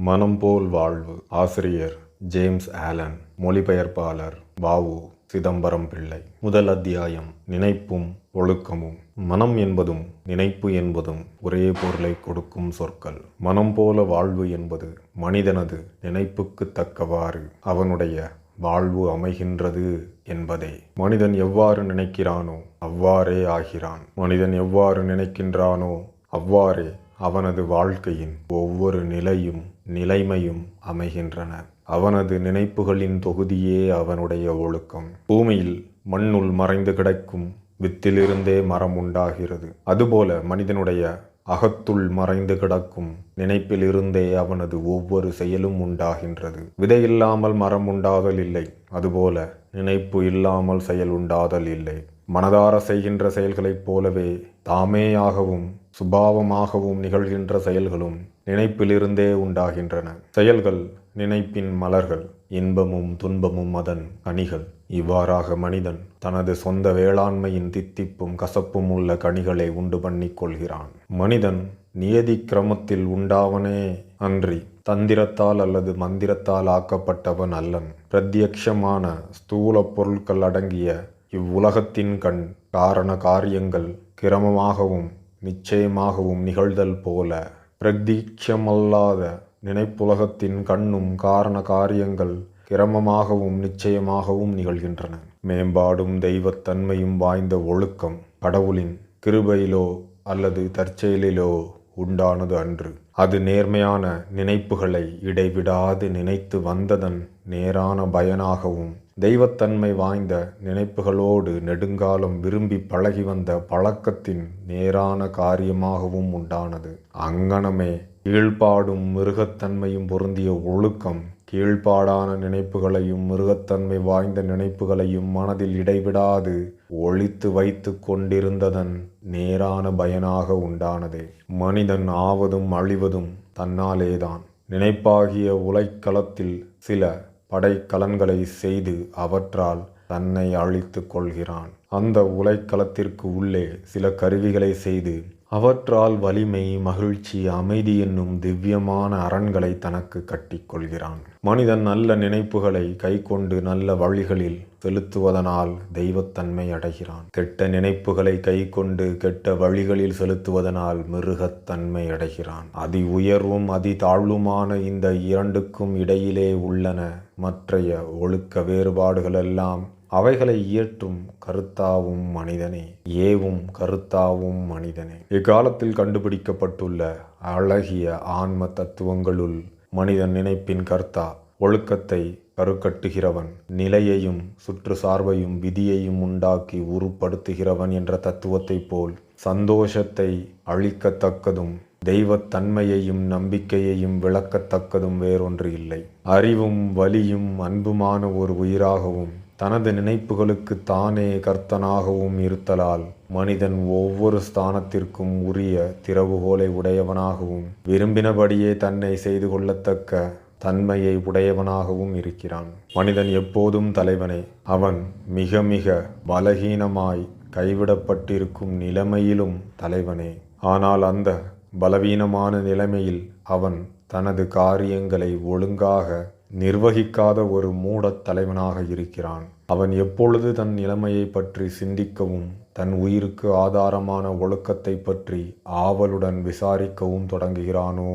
மனம் போல் வாழ்வு. ஆசிரியர் ஜேம்ஸ் ஆலன். மொழிபெயர்ப்பாளர் வ.உ. சிதம்பரம் பிள்ளை. முதல் அத்தியாயம். நினைப்பும் ஒழுக்கமும். மனம் என்பதும் நினைப்பு என்பதும் ஒரே பொருளை கொடுக்கும் சொற்கள். மனம் போல வாழ்வு என்பது மனிதனது நினைப்புக்கு தக்கவாறு அவனுடைய வாழ்வு அமைகின்றது என்பதே. மனிதன் எவ்வாறு நினைக்கிறானோ அவ்வாறே ஆகிறான். மனிதன் எவ்வாறு நினைக்கின்றானோ அவ்வாறே அவனது வாழ்க்கையின் ஒவ்வொரு நிலைமையும் அமைகின்றன. அவனது நினைப்புகளின் தொகுதியே அவனுடைய ஒழுக்கம். பூமியில் மண்ணுள் மறைந்து கிடக்கும் வித்திலிருந்தே மரம் உண்டாகிறது. அதுபோல மனிதனுடைய அகத்துள் மறைந்து கிடக்கும் நினைப்பிலிருந்தே அவனது ஒவ்வொரு செயலும் உண்டாகின்றது. விதை இல்லாமல் மரம் உண்டாதல் இல்லை, அதுபோல நினைப்பு இல்லாமல் செயல் உண்டாதல் இல்லை. மனதார செய்கின்ற செயல்களைப் போலவே தாமேயாகவும் சுபாவமாகவும் நிகழ்கின்ற செயல்களும் நினைப்பிலிருந்தே உண்டாகின்றன. செயல்கள் நினைப்பின் மலர்கள், இன்பமும் துன்பமும் அதன் கனிகள். இவ்வாறாக மனிதன் தனது சொந்த வேளாண்மையின் தித்திப்பும் கசப்பும் உள்ள கனிகளை உண்டு பண்ணிக் கொள்கிறான். மனிதன் நியதி கிரமத்தில் உண்டாவனே அன்றி தந்திரத்தால் அல்லது மந்திரத்தால் ஆக்கப்பட்டவன் அல்லன். பிரத்யக்ஷமான ஸ்தூல பொருட்கள் அடங்கிய இவ்வுலகத்தின் கண் காரண காரியங்கள் கிரமமாகவும் நிச்சயமாகவும் நிகழ்தல் போல பிரத்யட்சமல்லாத நினைப்புலகத்தின் கண்ணும் காரண காரியங்கள் கிரமமாகவும் நிச்சயமாகவும் நிகழ்கின்றன. மேம்பாடும் தெய்வத்தன்மையும் வாய்ந்த ஒழுக்கம் கடவுளின் கிருபையிலோ அல்லது தற்செயலிலோ உண்டானது அன்று. அது நேர்மையான நினைப்புகளை இடைவிடாது நினைத்து வந்ததன் நேரான பயனாகவும் தெய்வத்தன்மை வாய்ந்த நினைப்புகளோடு நெடுங்காலம் விரும்பி பழகி வந்த பழக்கத்தின் நேரான காரியமாகவும் உண்டானது. அங்ஙனமே கீழ்ப்பாடும் மிருகத்தன்மையும் பொருந்திய ஒழுக்கம் கீழ்ப்பாடான நினைப்புகளையும் மிருகத்தன்மை வாய்ந்த நினைப்புகளையும் மனதில் இடைவிடாது ஒழித்து வைத்து கொண்டிருந்ததன் நேரான பயனாக உண்டானதே. மனிதன் ஆவதும் அழிவதும் தன்னாலேதான். நினைப்பாகிய உலைக்களத்தில் சில படைக்கலன்களை செய்து அவற்றால் தன்னை அழித்து கொள்கிறான். அந்த உலைக்களத்திற்கு உள்ளே சில கருவிகளை செய்து அவற்றால் வலிமை, மகிழ்ச்சி, அமைதி என்னும் திவ்யமான அரண்களை தனக்கு கட்டிக்கொள்கிறான். மனிதன் நல்ல நினைப்புகளை கைக்கொண்டு நல்ல வழிகளில் செலுத்துவதனால் தெய்வத்தன்மை அடைகிறான். கெட்ட நினைப்புகளை கைக்கொண்டு கெட்ட வழிகளில் செலுத்துவதனால் மிருகத்தன்மை அடைகிறான். அதி உயர்வும் அதி தாழ்வுமான இந்த இரண்டுக்கும் இடையிலே உள்ளன மற்றைய ஒழுக்க வேறுபாடுகளெல்லாம். அவைகளை இயற்றும் கருத்தாவும் மனிதனே, ஏவும் கருத்தாவும் மனிதனே. இக்காலத்தில் கண்டுபிடிக்கப்பட்டுள்ள அழகிய ஆன்ம தத்துவங்களுள் மனிதன் நினைப்பின் கர்த்தா, ஒழுக்கத்தை கருக்கட்டுகிறவன், நிலையையும் சுற்று சார்பையும் விதியையும் உண்டாக்கி உருப்படுத்துகிறவன் என்ற தத்துவத்தைப் போல் சந்தோஷத்தை அளிக்கத்தக்கதும் தெய்வத்தன்மையையும் நம்பிக்கையையும் விளக்கத்தக்கதும் வேறொன்று இல்லை. அறிவும் வலியும் அன்புமான ஒரு உயிராகவும் தனது நினைப்புகளுக்கு தானே கர்த்தனாகவும் இருத்தலால் மனிதன் ஒவ்வொரு ஸ்தானத்திற்கும் உரிய திறவுகோலை உடையவனாகவும் விரும்பினபடியே தன்னை செய்து கொள்ளத்தக்க தன்மையை உடையவனாகவும் இருக்கிறான். மனிதன் எப்போதும் தலைவனே. அவன் மிக மிக பலகீனமாய் கைவிடப்பட்டிருக்கும் நிலைமையிலும் தலைவனே. ஆனால் அந்த பலவீனமான நிலைமையில் அவன் தனது காரியங்களை ஒழுங்காக நிர்வகிக்காத ஒரு மூடத் தலைவனாக இருக்கிறான். அவன் எப்பொழுது தன் நிலைமையை பற்றி சிந்திக்கவும் தன் உயிருக்கு ஆதாரமான ஒழுக்கத்தை பற்றி ஆவலுடன் விசாரிக்கவும் தொடங்குகிறானோ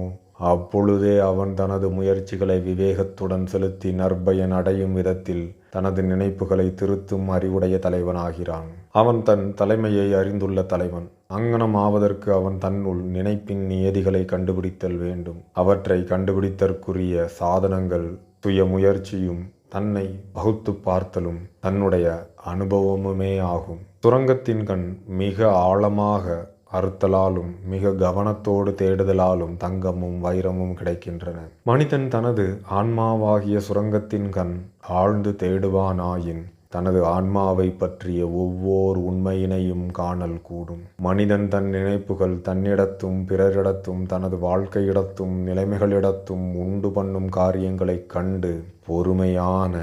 அப்பொழுதே அவன் தனது முயற்சிகளை விவேகத்துடன் செலுத்தி நற்பயன் அடையும் விதத்தில் தனது நினைப்புகளை திருத்தும் அறிவுடைய தலைவனாகிறான். அவன் தன் தலைமையை அறிந்துள்ள தலைவன். அங்ஙனம் ஆவதற்கு அவன் தன்னுள் நினைப்பின் நியதிகளை கண்டுபிடித்தல் வேண்டும். அவற்றை கண்டுபிடித்தற்குரிய சாதனங்கள் சுய முயற்சியும் தன்னை பகுத்து பார்த்தலும் தன்னுடைய அனுபவமுமே ஆகும். சுரங்கத்தின் கண் மிக ஆழமாக அறுத்தலாலும் மிக கவனத்தோடு தேடுதலாலும் தங்கமும் வைரமும் கிடைக்கின்றன. மனிதன் தனது ஆன்மாவாகிய சுரங்கத்தின் கண் ஆழ்ந்து தேடுவானாயின் தனது ஆன்மாவை பற்றிய ஒவ்வொரு உண்மையினையும் காணல் கூடும். மனிதன் தன் நினைப்புகள் தன்னிடத்தும் பிறரிடத்தும் தனது வாழ்க்கையிடத்தும் நிலைமைகளிடத்தும் உண்டு பண்ணும் காரியங்களைக் கண்டு பொறுமையான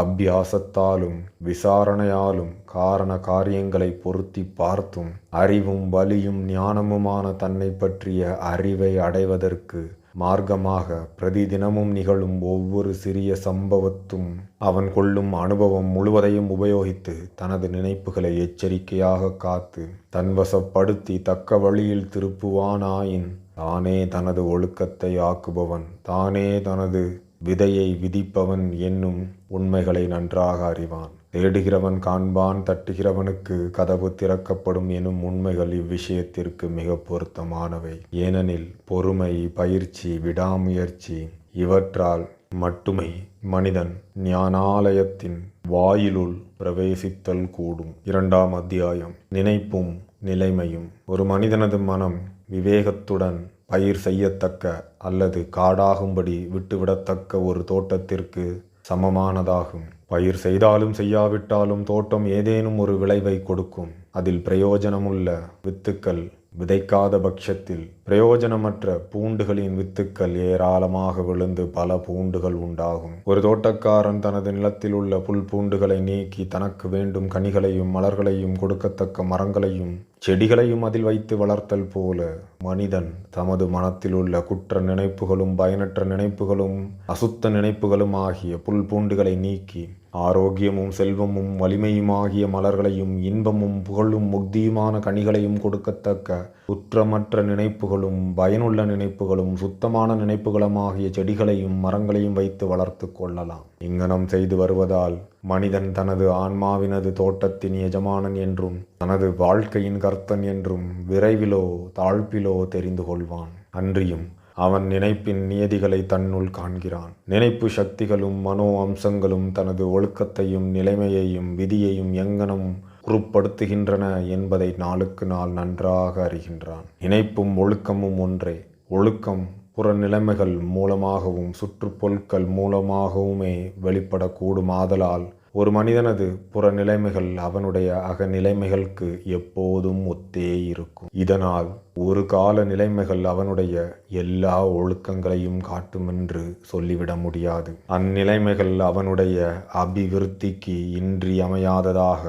அபியாசத்தாலும் விசாரணையாலும் காரண காரியங்களை பொருத்தி பார்த்தும் அறிவும் வலியும் ஞானமுமான தன்னை பற்றிய அறிவை அடைவதற்கு மார்க்கமாக பிரதிதினமும் நிகழும் ஒவ்வொரு சிறிய சம்பவத்தும் அவன் கொள்ளும் அனுபவம் முழுவதையும் உபயோகித்து தனது நினைப்புகளை எச்சரிக்கையாக காத்து தன்வசப்படுத்தி தக்க வழியில் திருப்புவானாயின் தானே தனது ஒழுக்கத்தை ஆக்குபவன், தானே தனது விதையை விதிப்பவன் என்னும் உண்மைகளை நன்றாக அறிவான். தேடுகிறவன் காண்பான், தட்டுகிறவனுக்கு கதவு திறக்கப்படும் எனும் உண்மைகள் இவ்விஷயத்திற்கு மிக பொருத்தமானவை. ஏனெனில் பொறுமை, பயிற்சி, விடாமுயற்சி இவற்றால் மட்டுமே மனிதன் ஞானாலயத்தின் வாயிலுள் பிரவேசித்தல் கூடும். 2ஆம் அத்தியாயம். நினைப்பும் நிலைமையும். ஒரு மனிதனது மனம் விவேகத்துடன் பயிர் செய்யத்தக்க அல்லது காடாகும்படி விட்டுவிடத்தக்க ஒரு தோட்டத்திற்கு சமமானதாகும். பயிர் செய்தாலும் செய்யாவிட்டாலும் தோட்டம் ஏதேனும் ஒரு விளைவை கொடுக்கும். அதில் பிரயோஜனமுள்ள வித்துக்கள் விதைக்காத பட்சத்தில் பிரயோஜனமற்ற பூண்டுகளின் வித்துக்கள் ஏராளமாக விழுந்து பல பூண்டுகள் உண்டாகும். ஒரு தோட்டக்காரன் தனது நிலத்தில் உள்ள புல் பூண்டுகளை நீக்கி தனக்கு வேண்டும் கனிகளையும் மலர்களையும் கொடுக்கத்தக்க மரங்களையும் செடிகளையும் அதில் வைத்து வளர்த்தல் போல மனிதன் தமது மனத்தில் உள்ள குற்ற நினைப்புகளும் பயனற்ற நினைப்புகளும் அசுத்த நினைப்புகளும் ஆகிய புல் பூண்டுகளை நீக்கி ஆரோக்கியமும் செல்வமும் வலிமையுமாகிய மலர்களையும் இன்பமும் புகழும் முக்தியுமான கனிகளையும் கொடுக்கத்தக்க குற்றமற்ற நினைப்புகளும் பயனுள்ள நினைப்புகளும் சுத்தமான நினைப்புகளும் ஆகிய செடிகளையும் மரங்களையும் வைத்து வளர்த்து கொள்ளலாம். இங்கனம் செய்து வருவதால் மனிதன் தனது ஆன்மாவினது தோட்டத்தின் எஜமானன் என்றும் தனது வாழ்க்கையின் கர்த்தன் என்றும் விரைவிலோ தாழ்ப்பிலோ தெரிந்து கொள்வான். அன்றியும் அவன் நினைப்பின் நியதிகளை தன்னுள் காண்கிறான். நினைப்பு சக்திகளும் மனோ அம்சங்களும் தனது ஒழுக்கத்தையும் நிலைமையையும் விதியையும் எங்கனம் உருப்படுத்துகின்றன என்பதை நாளுக்கு நாள் நன்றாக அறிகின்றான். நினைப்பும் ஒழுக்கமும் ஒன்றே. ஒழுக்கம் புறநிலைமைகள் மூலமாகவும் சுற்றுப்பொருட்கள் மூலமாகவுமே வெளிப்படக்கூடும். ஆதலால் ஒரு மனிதனது புறநிலைமைகள் அவனுடைய அகநிலைமைகளுக்கு எப்போதும் ஒத்தே இருக்கும். இதனால் ஒரு கால நிலைமைகள் அவனுடைய எல்லா ஒழுக்கங்களையும் காட்டுமென்று சொல்லிவிட முடியாது. அந்நிலைமைகள் அவனுடைய அபிவிருத்திக்கு இன்றியமையாததாக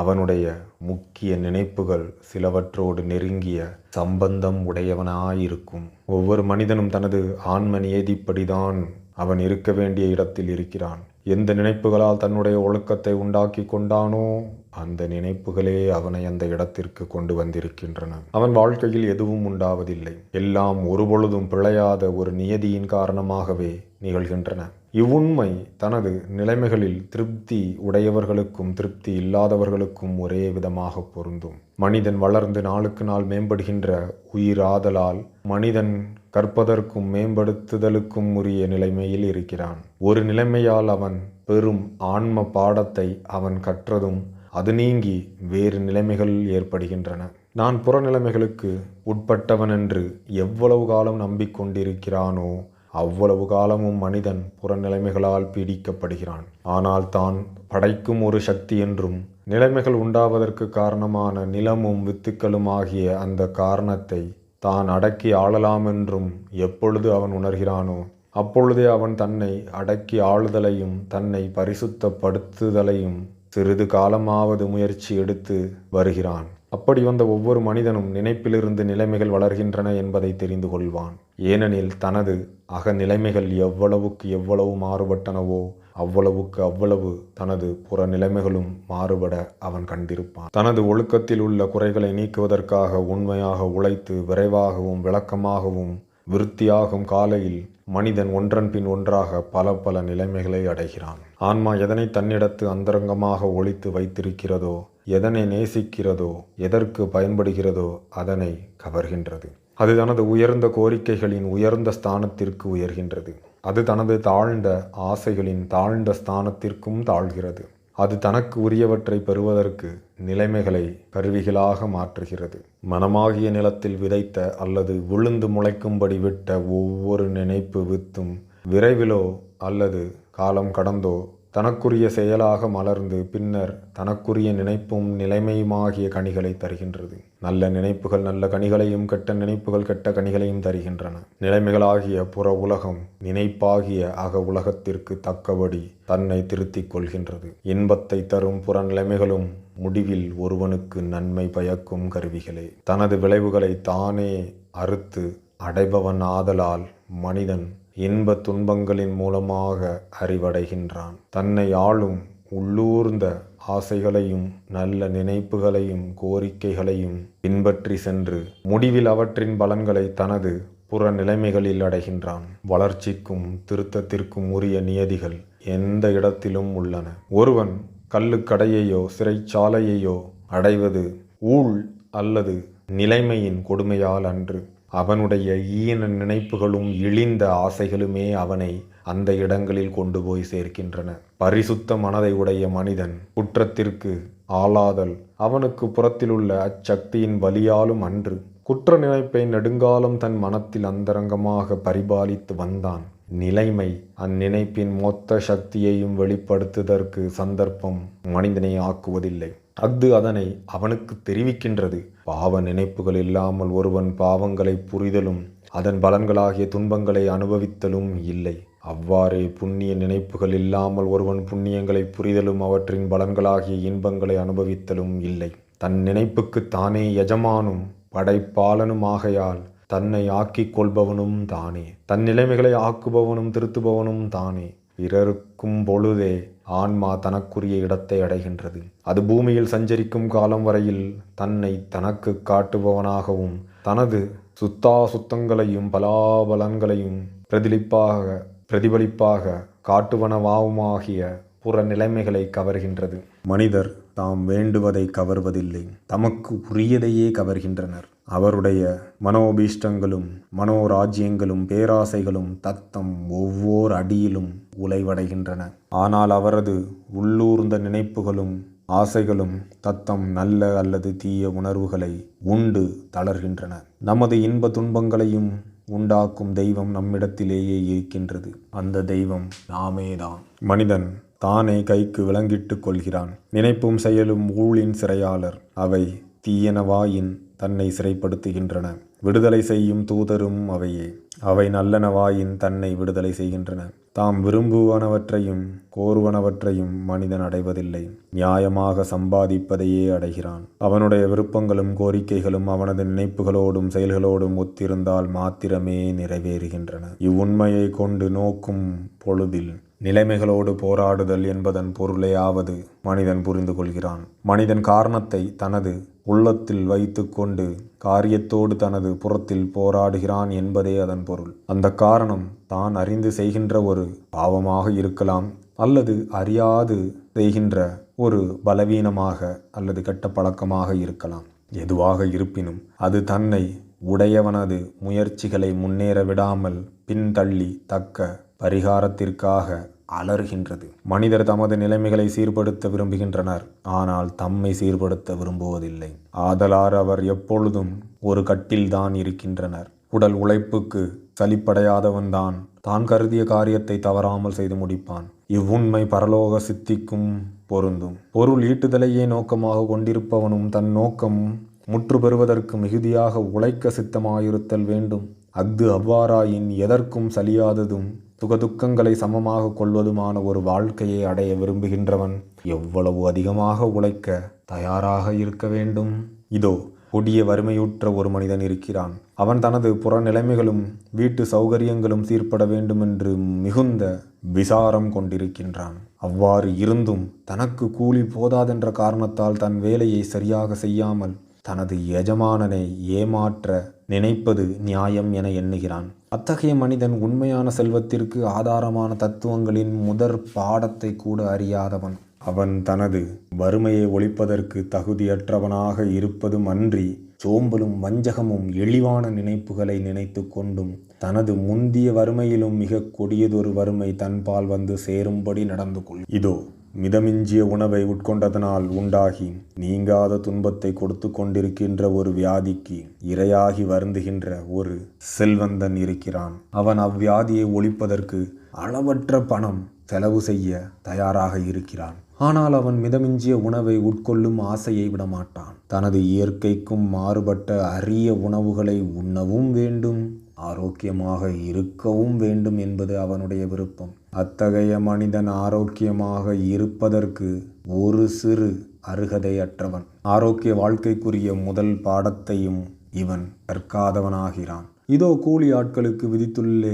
அவனுடைய முக்கிய நினைப்புகள் சிலவற்றோடு நெருங்கிய சம்பந்தம் உடையவனாயிருக்கும். ஒவ்வொரு மனிதனும் தனது ஆன்ம நியதிப்படிதான் அவன் இருக்க வேண்டிய இடத்தில் இருக்கிறான். எந்த நினைப்புகளால் தன்னுடைய ஒழுக்கத்தை உண்டாக்கி கொண்டானோ அந்த நினைப்புகளே அவனை அந்த இடத்திற்கு கொண்டு வந்திருக்கின்றன. அவன் வாழ்க்கையில் எதுவும் உண்டாவதில்லை. எல்லாம் ஒருபொழுதும் பிழையாத ஒரு நியதியின் காரணமாகவே நிகழ்கின்றன. இவ்வுண்மை தனது நிலைமைகளில் திருப்தி உடையவர்களுக்கும் திருப்தி இல்லாதவர்களுக்கும் ஒரே விதமாக பொருந்தும். மனிதன் வளர்ந்து நாளுக்கு நாள் மேம்படுகின்ற உயிராதலால் மனிதன் கற்பதற்கும் மேம்படுத்துதலுக்கும் உரிய நிலைமையில் இருக்கிறான். ஒரு நிலைமையால் அவன் பெரும் ஆன்ம பாடத்தை அவன் கற்றதும் அது நீங்கி வேறு நிலைமைகள் ஏற்படுகின்றன. நான் புறநிலைமைகளுக்கு உட்பட்டவன் என்று எவ்வளவு காலம் நம்பிக்கொண்டிருக்கிறானோ அவ்வளவு காலமும் மனிதன் புறநிலைமைகளால் பீடிக்கப்படுகிறான். ஆனால் தான் படைக்கும் ஒரு சக்தி என்றும் நிலைமைகள் உண்டாவதற்கு காரணமான நிலமும் வித்துக்களும் ஆகிய அந்த காரணத்தை தான் அடக்கி ஆளலாம் என்றும் எப்பொழுது அவன் உணர்கிறானோ அப்பொழுதே அவன் தன்னை அடக்கி ஆளுதலையும் தன்னை பரிசுத்தப்படுத்துதலையும் சிறிது காலமாவது முயற்சி எடுத்து வருகிறான். அப்படி வந்த ஒவ்வொரு மனிதனும் நினைப்பிலிருந்து நிலைமைகள் வளர்கின்றன என்பதை தெரிந்து கொள்வான். ஏனெனில் தனது அகநிலைமைகள் எவ்வளவுக்கு எவ்வளவு மாறுபட்டனவோ அவ்வளவுக்கு அவ்வளவு தனது புற நிலைமைகளும் மாறுபட அவன் கண்டிருப்பான். தனது ஒழுக்கத்தில் உள்ள குறைகளை நீக்குவதற்காக உண்மையாக உழைத்து விரைவாகவும் விளக்கமாகவும் விருத்தியாகும் காலையில் மனிதன் ஒன்றன் பின் ஒன்றாக பல பல நிலைமைகளை அடைகிறான். ஆன்மா எதனை தன்னிடத்து அந்தரங்கமாக ஒளித்து வைத்திருக்கிறதோ, எதனை நேசிக்கிறதோ, எதற்கு பயன்படுகிறதோ அதனை கவர்கின்றது. அது தனது உயர்ந்த கோரிக்கைகளின் உயர்ந்த ஸ்தானத்திற்கு உயர்கின்றது. அது தனது தாழ்ந்த ஆசைகளின் தாழ்ந்த ஸ்தானத்திற்கும் தாழ்கிறது. அது தனக்கு உரியவற்றை பெறுவதற்கு நிலைமைகளை கருவிகளாக மாற்றுகிறது. மனமாகிய நிலத்தில் விதைத்த அல்லது விழுந்து முளைக்கும்படி விட்ட ஒவ்வொரு நினைப்பு வித்தும் விரைவிலோ அல்லது காலம் கடந்தோ தனக்குரிய செயலாக மலர்ந்து பின்னர் தனக்குரிய நினைப்பும் நிலைமையுமாகிய கனிகளை தருகின்றது. நல்ல நினைப்புகள் நல்ல கனிகளையும் கெட்ட நினைப்புகள் கெட்ட கனிகளையும் தருகின்றன. நிலைமைகளாகிய புற உலகம் நினைப்பாகிய அக உலகத்திற்கு தக்கபடி தன்னை திருத்திக் கொள்கின்றது. இன்பத்தை தரும் புற நிலைமைகளும் முடிவில் ஒருவனுக்கு நன்மை பயக்கும் கருவிகளே. தனது விளைவுகளை தானே அறுத்து அடைபவன் ஆதலால் மனிதன் இன்ப துன்பங்களின் மூலமாக அறிவடைகின்றான். தன்னை ஆளும் உள்ளூர்ந்த ஆசைகளையும் நல்ல நினைப்புகளையும் கோரிக்கைகளையும் பின்பற்றி சென்று முடிவில் அவற்றின் பலன்களை தனது புற நிலைமைகளில் அடைகின்றான். வளர்ச்சிக்கும் திருத்தத்திற்கும் உரிய நியதிகள் எந்த இடத்திலும் உள்ளன. ஒருவன் கள்ளுக்கடையையோ சிறைச்சாலையையோ அடைவது ஊழ் அல்லது நிலைமையின் கொடுமையால் அன்று. அவனுடைய ஈன நினைப்புகளும் இழிந்த ஆசைகளுமே அவனை அந்த இடங்களில் கொண்டு போய் சேர்க்கின்றன. பரிசுத்த மனதை உடைய மனிதன் குற்றத்திற்கு ஆளாதல் அவனுக்கு புறத்திலுள்ள அச்சக்தியின் வலியாலும் அன்று. குற்ற நினைப்பை நெடுங்காலம் தன் மனத்தில் அந்தரங்கமாக பரிபாலித்து வந்தான். நிலைமை அந்நினைப்பின் மொத்த சக்தியையும் வெளிப்படுத்துவதற்கு சந்தர்ப்பம் மனிதனை ஆக்குவதில்லை. அஃது அதனை அவனுக்கு தெரிவிக்கின்றது. பாவ நினைப்புகள் இல்லாமல் ஒருவன் பாவங்களை புரிதலும் அதன் பலன்களாகிய துன்பங்களை அனுபவித்தலும் இல்லை. அவ்வாறே புண்ணிய நினைப்புகள் இல்லாமல் ஒருவன் புண்ணியங்களை புரிதலும் அவற்றின் பலன்களாகிய இன்பங்களை அனுபவித்தலும் இல்லை. தன் நினைப்புக்கு தானே எஜமானும் படைப்பாளனுமாகையால் தன்னை ஆக்கிக் கொள்பவனும் தானே. தன் நிலைமைகளை ஆக்குபவனும் திருத்துபவனும் தானே. பிறருக்கும் பொழுதே ஆன்மா தனக்குரிய இடத்தை அடைகின்றது. அது பூமியில் சஞ்சரிக்கும் காலம் வரையில் தன்னை தனக்கு காட்டுபவனாகவும் தனது சுத்தாசுத்தங்களையும் பலாபலன்களையும் பிரதிபலிப்பாக காட்டுவனவாவுமாகிய புற நிலைமைகளை கவர்கின்றது. மனிதர் தாம் வேண்டுவதை கவர்வதில்லை, தமக்கு உரியதையே கவர்கின்றனர். அவருடைய மனோபீஷ்டங்களும் மனோராஜ்யங்களும் பேராசைகளும் தத்தம் ஒவ்வொரு அடியிலும் உலைவடைகின்றன. ஆனால் அவரது உள்ளூர்ந்த நினைப்புகளும் ஆசைகளும் தத்தம் நல்ல அல்லது தீய உணர்வுகளை உண்டு தளர்கின்றன. நமது இன்ப துன்பங்களையும் உண்டாக்கும் தெய்வம் நம்மிடத்திலேயே இருக்கின்றது. அந்த தெய்வம் நாமேதான். மனிதன் தானே கைக்கு விலங்கிட்டுக் கொள்கிறான். நினைப்பும் செயலும் ஊழின் சிறையாளர். அவை தீயனவாயின் தன்னை சிறைப்படுத்துகின்றன. விடுதலை செய்யும் தூதரும் அவையே. அவை நல்லனவாயின் தன்னை விடுதலை செய்கின்றன. தாம் விரும்புவனவற்றையும் கோருவனவற்றையும் மனிதன் அடைவதில்லை. நியாயமாக சம்பாதிப்பதையே அடைகிறான். அவனுடைய விருப்பங்களும் கோரிக்கைகளும் அவனது நினைப்புகளோடும் செயல்களோடும் ஒத்திருந்தால் மாத்திரமே நிறைவேறுகின்றன. இவ்வுண்மையை கொண்டு நோக்கும் பொழுதில் நிலைமைகளோடு போராடுதல் என்பதன் பொருளையாவது மனிதன் புரிந்து கொள்கிறான். மனிதன் காரணத்தை தனது உள்ளத்தில் வைத்து கொண்டு காரியத்தோடு தனது புறத்தில் போராடுகிறான் என்பதே அதன் பொருள். அந்த காரணம் தான் அறிந்து செய்கின்ற ஒரு பாவமாக இருக்கலாம், அல்லது அறியாது செய்கின்ற ஒரு பலவீனமாக அல்லது கெட்ட பழக்கமாக இருக்கலாம். எதுவாக இருப்பினும் அது தன்னை உடையவனது முயற்சிகளை முன்னேற விடாமல் பின்தள்ளி தக்க பரிகாரத்திற்காக அலறுகின்றது. மனிதர் தமது நிலைமைகளை சீர்படுத்த விரும்புகின்றனர், ஆனால் தம்மை சீர்படுத்த விரும்புவதில்லை. ஆதலார் அவர் எப்பொழுதும் ஒரு கட்டில்தான் இருக்கின்றனர். உடல் உழைப்புக்கு சலிப்படையாதவன் தான் கருதிய காரியத்தை தவறாமல் செய்து முடிப்பான். இவ்வுண்மை பரலோக சித்திக்கும் பொருந்தும். பொருள் ஈட்டுதலையே நோக்கமாக கொண்டிருப்பவனும் தன் நோக்கம் முற்று பெறுவதற்கு மிகுதியாக உழைக்க சித்தமாயிருத்தல் வேண்டும். அஃது அவ்வாறாயின் எதற்கும் சலியாததும் சுகதுக்கங்களை சமமாக கொள்வதுமான ஒரு வாழ்க்கையை அடைய விரும்புகின்றவன் எவ்வளவு அதிகமாக உழைக்க தயாராக இருக்க வேண்டும். இதோ கொடிய வறுமையுற்ற ஒரு மனிதன் இருக்கிறான். அவன் தனது புற நிலைமைகளும் வீட்டு சௌகரியங்களும் சீர்பட வேண்டுமென்று மிகுந்த விசாரம் கொண்டிருக்கின்றான். அவ்வாறு இருந்தும் தனக்கு கூலி போதாதென்ற காரணத்தால் தன் வேலையை சரியாக செய்யாமல் தனது எஜமானனை ஏமாற்ற நினைப்பது நியாயம் என எண்ணுகிறான். அத்தகைய மனிதன் உண்மையான செல்வத்திற்கு ஆதாரமான தத்துவங்களின் முதற் பாடத்தை கூட அறியாதவன். அவன் தனது வறுமையை ஒழிப்பதற்கு தகுதியற்றவனாக இருப்பதும் அன்றி சோம்பலும் வஞ்சகமும் இழிவான நினைப்புகளை நினைத்து கொண்டும் தனது முந்திய வறுமையிலும் மிக கொடியதொரு வறுமை தன்பால் வந்து சேரும்படி நடந்து கொள். இதோ மிதமிஞ்சிய உணவை உட்கொண்டதனால் உண்டாகி நீங்காத துன்பத்தை கொடுத்து கொண்டிருக்கின்ற ஒரு வியாதிக்கு இரையாகி வருந்துகின்ற ஒரு செல்வந்தன் இருக்கிறான். அவன் அவ்வியாதியை ஒழிப்பதற்கு அளவற்ற பணம் செலவு செய்ய தயாராக இருக்கிறான். ஆனால் அவன் மிதமிஞ்சிய உணவை உட்கொள்ளும் ஆசையை விடமாட்டான். தனது இயற்கைக்கும் மாறுபட்ட அரிய உணவுகளை உண்ணவும் வேண்டும், ஆரோக்கியமாக இருக்கவும் வேண்டும் என்பது அவனுடைய விருப்பம். அத்தகைய மனிதன் ஆரோக்கியமாக இருப்பதற்கு ஒரு சிறு அருகதையற்றவன். ஆரோக்கிய வாழ்க்கைக்குரிய முதல் பாடத்தையும் இவன் கற்காதவனாகிறான். இதோ கூலி ஆட்களுக்கு விதித்துள்ள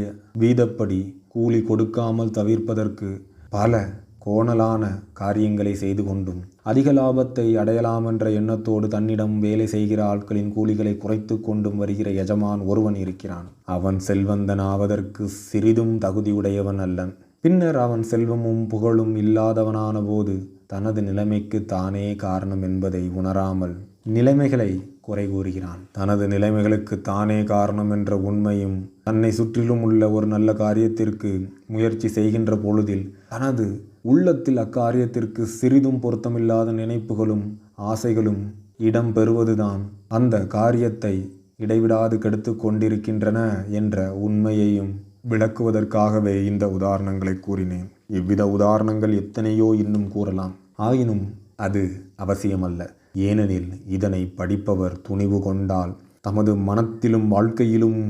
வீதப்படி கூலி கொடுக்காமல் தவிர்ப்பதற்கு பல கோணலான காரியங்களை செய்து கொண்டும் அதிக லாபத்தை அடையலாம் என்ற எண்ணத்தோடு தன்னிடம் வேலை செய்கிற ஆட்களின் கூலிகளை குறைத்து கொண்டும் வருகிற எஜமான் ஒருவன் இருக்கிறான். அவன் செல்வந்தன் ஆவதற்கு சிறிதும் தகுதியுடையவன் அல்லன். பின்னர் அவன் செல்வமும் புகழும் இல்லாதவனான போது தனது நிலைமைக்கு தானே காரணம் என்பதை உணராமல் நிலைமைகளை குறை கூறுகிறான். தனது நிலைமைகளுக்கு தானே காரணம் என்ற உண்மையும் தன்னை சுற்றிலும் உள்ள ஒரு நல்ல காரியத்திற்கு முயற்சி செய்கின்ற பொழுதில் தனது உள்ளத்தில் அக்காரியத்திற்கு சிறிதும் பொருத்தமில்லாத நினைப்புகளும் ஆசைகளும் இடம் பெறுவதுதான் அந்த காரியத்தை இடைவிடாது கெடுத்து கொண்டிருக்கின்றன என்ற உண்மையையும் விளக்குவதற்காகவே இந்த உதாரணங்களை கூறினேன். இவ்வித உதாரணங்கள் எத்தனையோ இன்னும் கூறலாம். ஆயினும் அது அவசியமல்ல. ஏனெனில் இதனை படிப்பவர் துணிவு கொண்டால் தமது மனத்திலும் வாழ்க்கையிலும்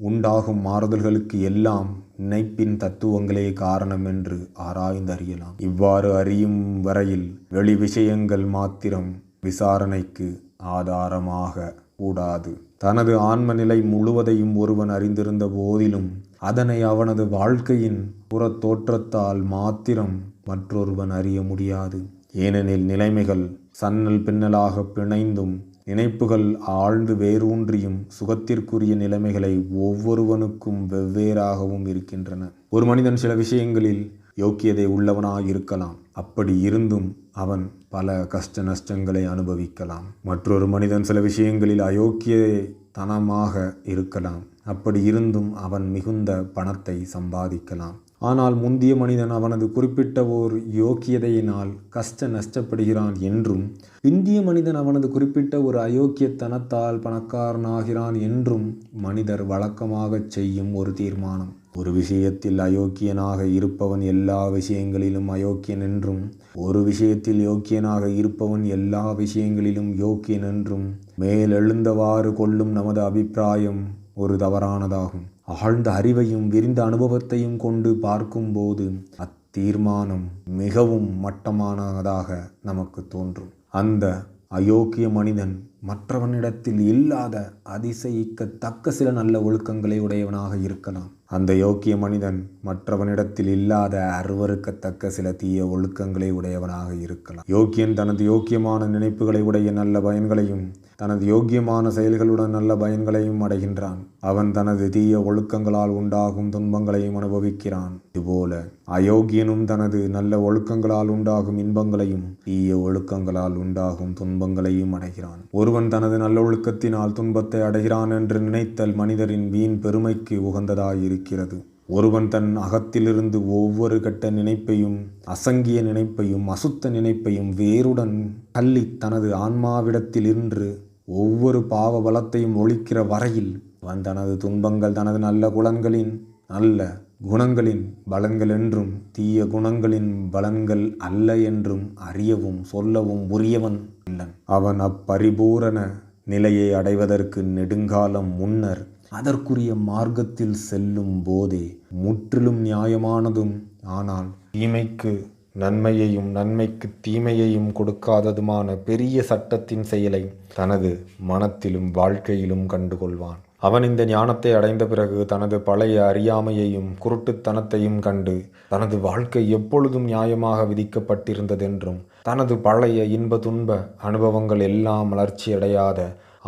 உண்டாகும் மாறுதல்களுக்கு எல்லாம் நினைப்பின் தத்துவங்களே காரணம் என்று ஆராய்ந்தறியலாம். இவ்வாறு அறியும் வரையில் வெளி விஷயங்கள் மாத்திரம் விசாரணைக்கு ஆதாரமாக கூடாது. தனது ஆன்ம நிலை முழுவதையும் ஒருவன் அறிந்திருந்த போதிலும் அதனை அவனது வாழ்க்கையின் புறத் தோற்றத்தால் மாத்திரம் மற்றொருவன் அறிய முடியாது. ஏனெனில் நிலைமைகள் சன்னல் பின்னலாக பிணைந்தும் நினைப்புகள் ஆழ்ந்து வேரூன்றியும் சுகத்திற்குரிய நிலைமைகளை ஒவ்வொருவனுக்கும் வெவ்வேறாகவும் இருக்கின்றன. ஒரு மனிதன் சில விஷயங்களில் யோக்கியதை உள்ளவனாயிருக்கலாம். அப்படி இருந்தும் அவன் பல கஷ்ட நஷ்டங்களை அனுபவிக்கலாம். மற்றொரு மனிதன் சில விஷயங்களில் அயோக்கியத்தனமாக இருக்கலாம். அப்படி இருந்தும் அவன் மிகுந்த பணத்தை சம்பாதிக்கலாம். ஆனால் முந்திய மனிதன் அவனது குறிப்பிட்ட ஓர் யோக்கியதையினால் நஷ்டப்படுகிறான் என்றும் பிந்திய மனிதன் அவனது குறிப்பிட்ட ஒரு அயோக்கியத்தனத்தால் பணக்காரனாகிறான் என்றும் மனிதர் வழக்கமாக செய்யும் ஒரு தீர்மானம். ஒரு விஷயத்தில் அயோக்கியனாக இருப்பவன் எல்லா விஷயங்களிலும் அயோக்கியன் என்றும் ஒரு விஷயத்தில் யோக்கியனாக இருப்பவன் எல்லா விஷயங்களிலும் யோக்கியன் என்றும் மேலெழுந்தவாறு கொள்ளும் நமது அபிப்பிராயம் ஒரு தவறானதாகும். ஆழ்ந்த அறிவையும் விரிந்த அனுபவத்தையும் கொண்டு பார்க்கும்போது அத்தீர்மானம் மிகவும் மட்டமானதாக நமக்கு தோன்றும். அந்த அயோக்கிய மனிதன் மற்றவனிடத்தில் இல்லாத அதிசயிக்கத்தக்க சில நல்ல ஒழுக்கங்களை உடையவனாக இருக்கலாம். அந்த யோக்கிய மனிதன் மற்றவனிடத்தில் இல்லாத அருவருக்கத்தக்க சில தீய ஒழுக்கங்களை உடையவனாக இருக்கலாம். யோக்கியன் தனது யோக்கியமான நினைப்புகளை உடைய நல்ல பயன்களையும் தனது யோக்கியமான செயல்களுடன் நல்ல பயன்களையும் அடைகின்றான். அவன் தனது தீய ஒழுக்கங்களால் உண்டாகும் துன்பங்களையும் அனுபவிக்கிறான். இதுபோல அயோக்கியனும் தனது நல்ல ஒழுக்கங்களால் உண்டாகும் இன்பங்களையும் தீய ஒழுக்கங்களால் உண்டாகும் துன்பங்களையும் அடைகிறான். ஒருவன் தனது நல்லொழுக்கத்தினால் துன்பத்தை அடைகிறான் என்று நினைத்தல் மனிதரின் வீண் பெருமைக்கு உகந்ததாயிருக்கிறது. ஒருவன் தன் அகத்திலிருந்து ஒவ்வொரு கெட்ட நினைப்பையும் அசங்கிய நினைப்பையும் அசுத்த நினைப்பையும் வேருடன் தள்ளி தனது ஆன்மாவிடத்திலிருந்து ஒவ்வொரு பாவ பலத்தையும் ஒழிக்கிற வரையில் அவன் தனது துன்பங்கள் தனது நல்ல குணங்களின் பலன்கள் என்றும் தீய குணங்களின் பலன்கள் அல்ல என்றும் அறியவும் சொல்லவும் உரியவன் அல்லன். அவன் அப்பரிபூரண நிலையை அடைவதற்கு நெடுங்காலம் முன்னர் அதற்குரிய மார்க்கத்தில் செல்லும் போதே முற்றிலும் நியாயமானதும் ஆனால் தீமைக்கு நன்மையையும் நன்மைக்கு தீமையையும் கொடுக்காததுமான பெரிய சட்டத்தின் செயலை தனது மனத்திலும் வாழ்க்கையிலும் கண்டுகொள்வான். அவன் இந்த ஞானத்தை அடைந்த பிறகு தனது பழைய அறியாமையையும் குருட்டுத்தனத்தையும் கண்டு தனது வாழ்க்கை எப்பொழுதும் நியாயமாக விதிக்கப்பட்டிருந்ததென்றும் தனது பழைய இன்ப துன்ப அனுபவங்கள் எல்லாம் மலர்ச்சியடையாத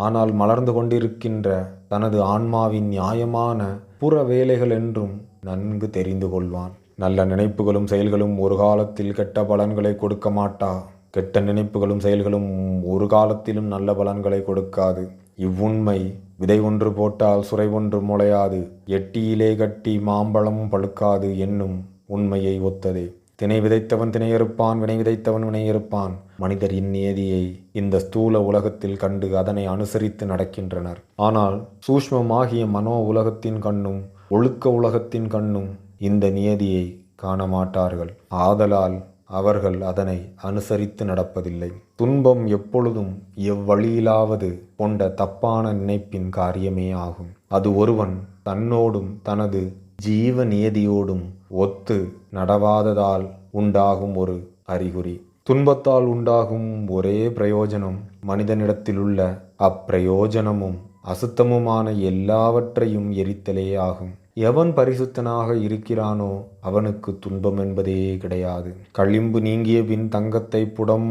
ஆனால் மலர்ந்து கொண்டிருக்கின்ற தனது ஆன்மாவின் நியாயமான புற வேலைகள் என்றும் நன்கு தெரிந்து கொள்வான். நல்ல நினைப்புகளும் செயல்களும் ஒரு காலத்தில் கெட்ட பலன்களை கொடுக்க மாட்டா. கெட்ட நினைப்புகளும் செயல்களும் ஒரு காலத்திலும் நல்ல பலன்களை கொடுக்காது. இவ்வுண்மை விதை ஒன்று போட்டால் சுரை ஒன்று முளையாது, எட்டியிலே கட்டி மாம்பழம் பழுக்காது என்னும் உண்மையை ஒத்ததே. தினை விதைத்தவன் திணையறுப்பான், வினை விதைத்தவன் வினையறுப்பான். மனிதர் இந்நியதியை இந்த ஸ்தூல உலகத்தில் கண்டு அதனை அனுசரித்து நடக்கின்றனர். ஆனால் சூஷ்மமாகிய மனோ உலகத்தின் கண்ணும் ஒழுக்க உலகத்தின் கண்ணும் இந்த நியதியை காண மாட்டார்கள். ஆதலால் அவர்கள் அதனை அனுசரித்து நடப்பதில்லை. துன்பம் எப்பொழுதும் எவ்வழியிலாவது கொண்ட தப்பான நினைப்பின் காரியமே ஆகும். அது ஒருவன் தன்னோடும் தனது ஜீவ நியதியோடும் ஒத்து நடவாததால் உண்டாகும் ஒரு அறிகுறி. துன்பத்தால் உண்டாகும் ஒரே பிரயோஜனம் மனிதனிடத்திலுள்ள அப்பிரயோஜனமும் அசுத்தமுமான எல்லாவற்றையும் எரித்தலே ஆகும். எவன் பரிசுத்தனாக இருக்கிறானோ அவனுக்கு துன்பம் என்பதே கிடையாது. களிம்பு நீங்கிய பின் தங்கத்தை புடம்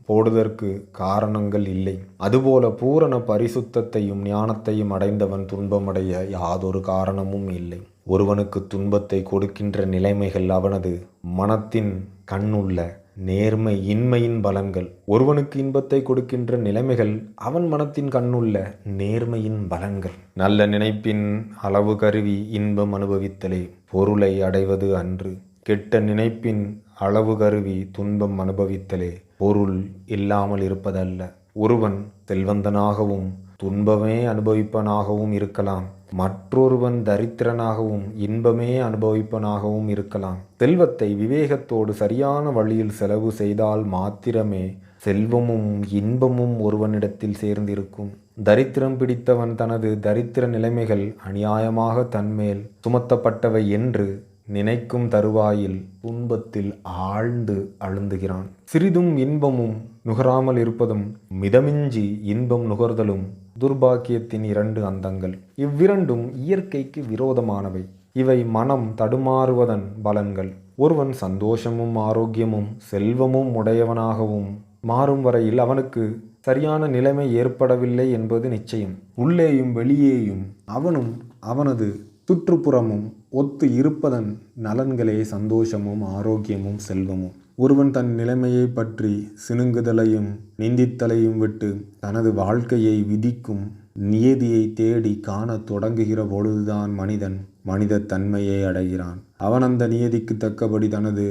போடுவதற்கு காரணங்கள் இல்லை. அதுபோல பூரண பரிசுத்தத்தையும் ஞானத்தையும் அடைந்தவன் துன்பமடைய யாதொரு காரணமும் இல்லை. ஒருவனுக்கு துன்பத்தை கொடுக்கின்ற நிலைமைகள் அவனது மனத்தின் கண்ணுள்ள நேர்மை இன்மையின் பலன்கள். ஒருவனுக்கு இன்பத்தை கொடுக்கின்ற நிலைமைகள் அவன் மனத்தின் கண்ணுள்ள நேர்மையின் பலன்கள். நல்ல நினைப்பின் அளவு கருவி இன்பம் அனுபவித்தலே, பொருளை அடைவது அன்று. கெட்ட நினைப்பின் அளவு கருவி துன்பம் அனுபவித்தலே, பொருள் இல்லாமல் இருப்பதல்ல. ஒருவன் செல்வந்தனாகவும் துன்பமே அனுபவிப்பனாகவும் இருக்கலாம். மற்றொருவன் தரித்திரனாகவும் இன்பமே அனுபவிப்பனாகவும் இருக்கலாம். செல்வத்தை விவேகத்தோடு சரியான வழியில் செலவு செய்தால் மாத்திரமே செல்வமும் இன்பமும் ஒருவனிடத்தில் சேர்ந்திருக்கும். தரித்திரம் பிடித்தவன் தனது தரித்திர நிலைமைகள் அநியாயமாக தன்மேல் சுமத்தப்பட்டவை என்று நினைக்கும் தருவாயில் துன்பத்தில் ஆழ்ந்து அழுந்துகிறான். சிறிதும் இன்பமும் நுகராமல் இருப்பதும் மிதமின்றி இன்பம் நுகர்தலும் துர்பாக்கியத்தின் 2 அந்தங்கள். இவ்விரண்டும் இயற்கைக்கு விரோதமானவை. இவை மனம் தடுமாறுவதன் பலன்கள். ஒருவன் சந்தோஷமும் ஆரோக்கியமும் செல்வமும் உடையவனாகவும் மாறும் வரையில் அவனுக்கு சரியான நிலைமை ஏற்படவில்லை என்பது நிச்சயம். உள்ளேயும் வெளியேயும் அவனும் அவனது சுற்றுப்புறமும் ஒத்து இருப்பதன் நலன்களே சந்தோஷமும் ஆரோக்கியமும் செல்வமும். ஒருவன் தன் நிலைமையை பற்றி சினுங்குதலையும் நிந்தித்தலையும் விட்டு தனது வாழ்க்கையை விதிக்கும் நியதியை தேடி காண தொடங்குகிற பொழுதுதான் மனித தன்மையை அடைகிறான். அவன் அந்த நியதிக்கு தக்கபடி தனது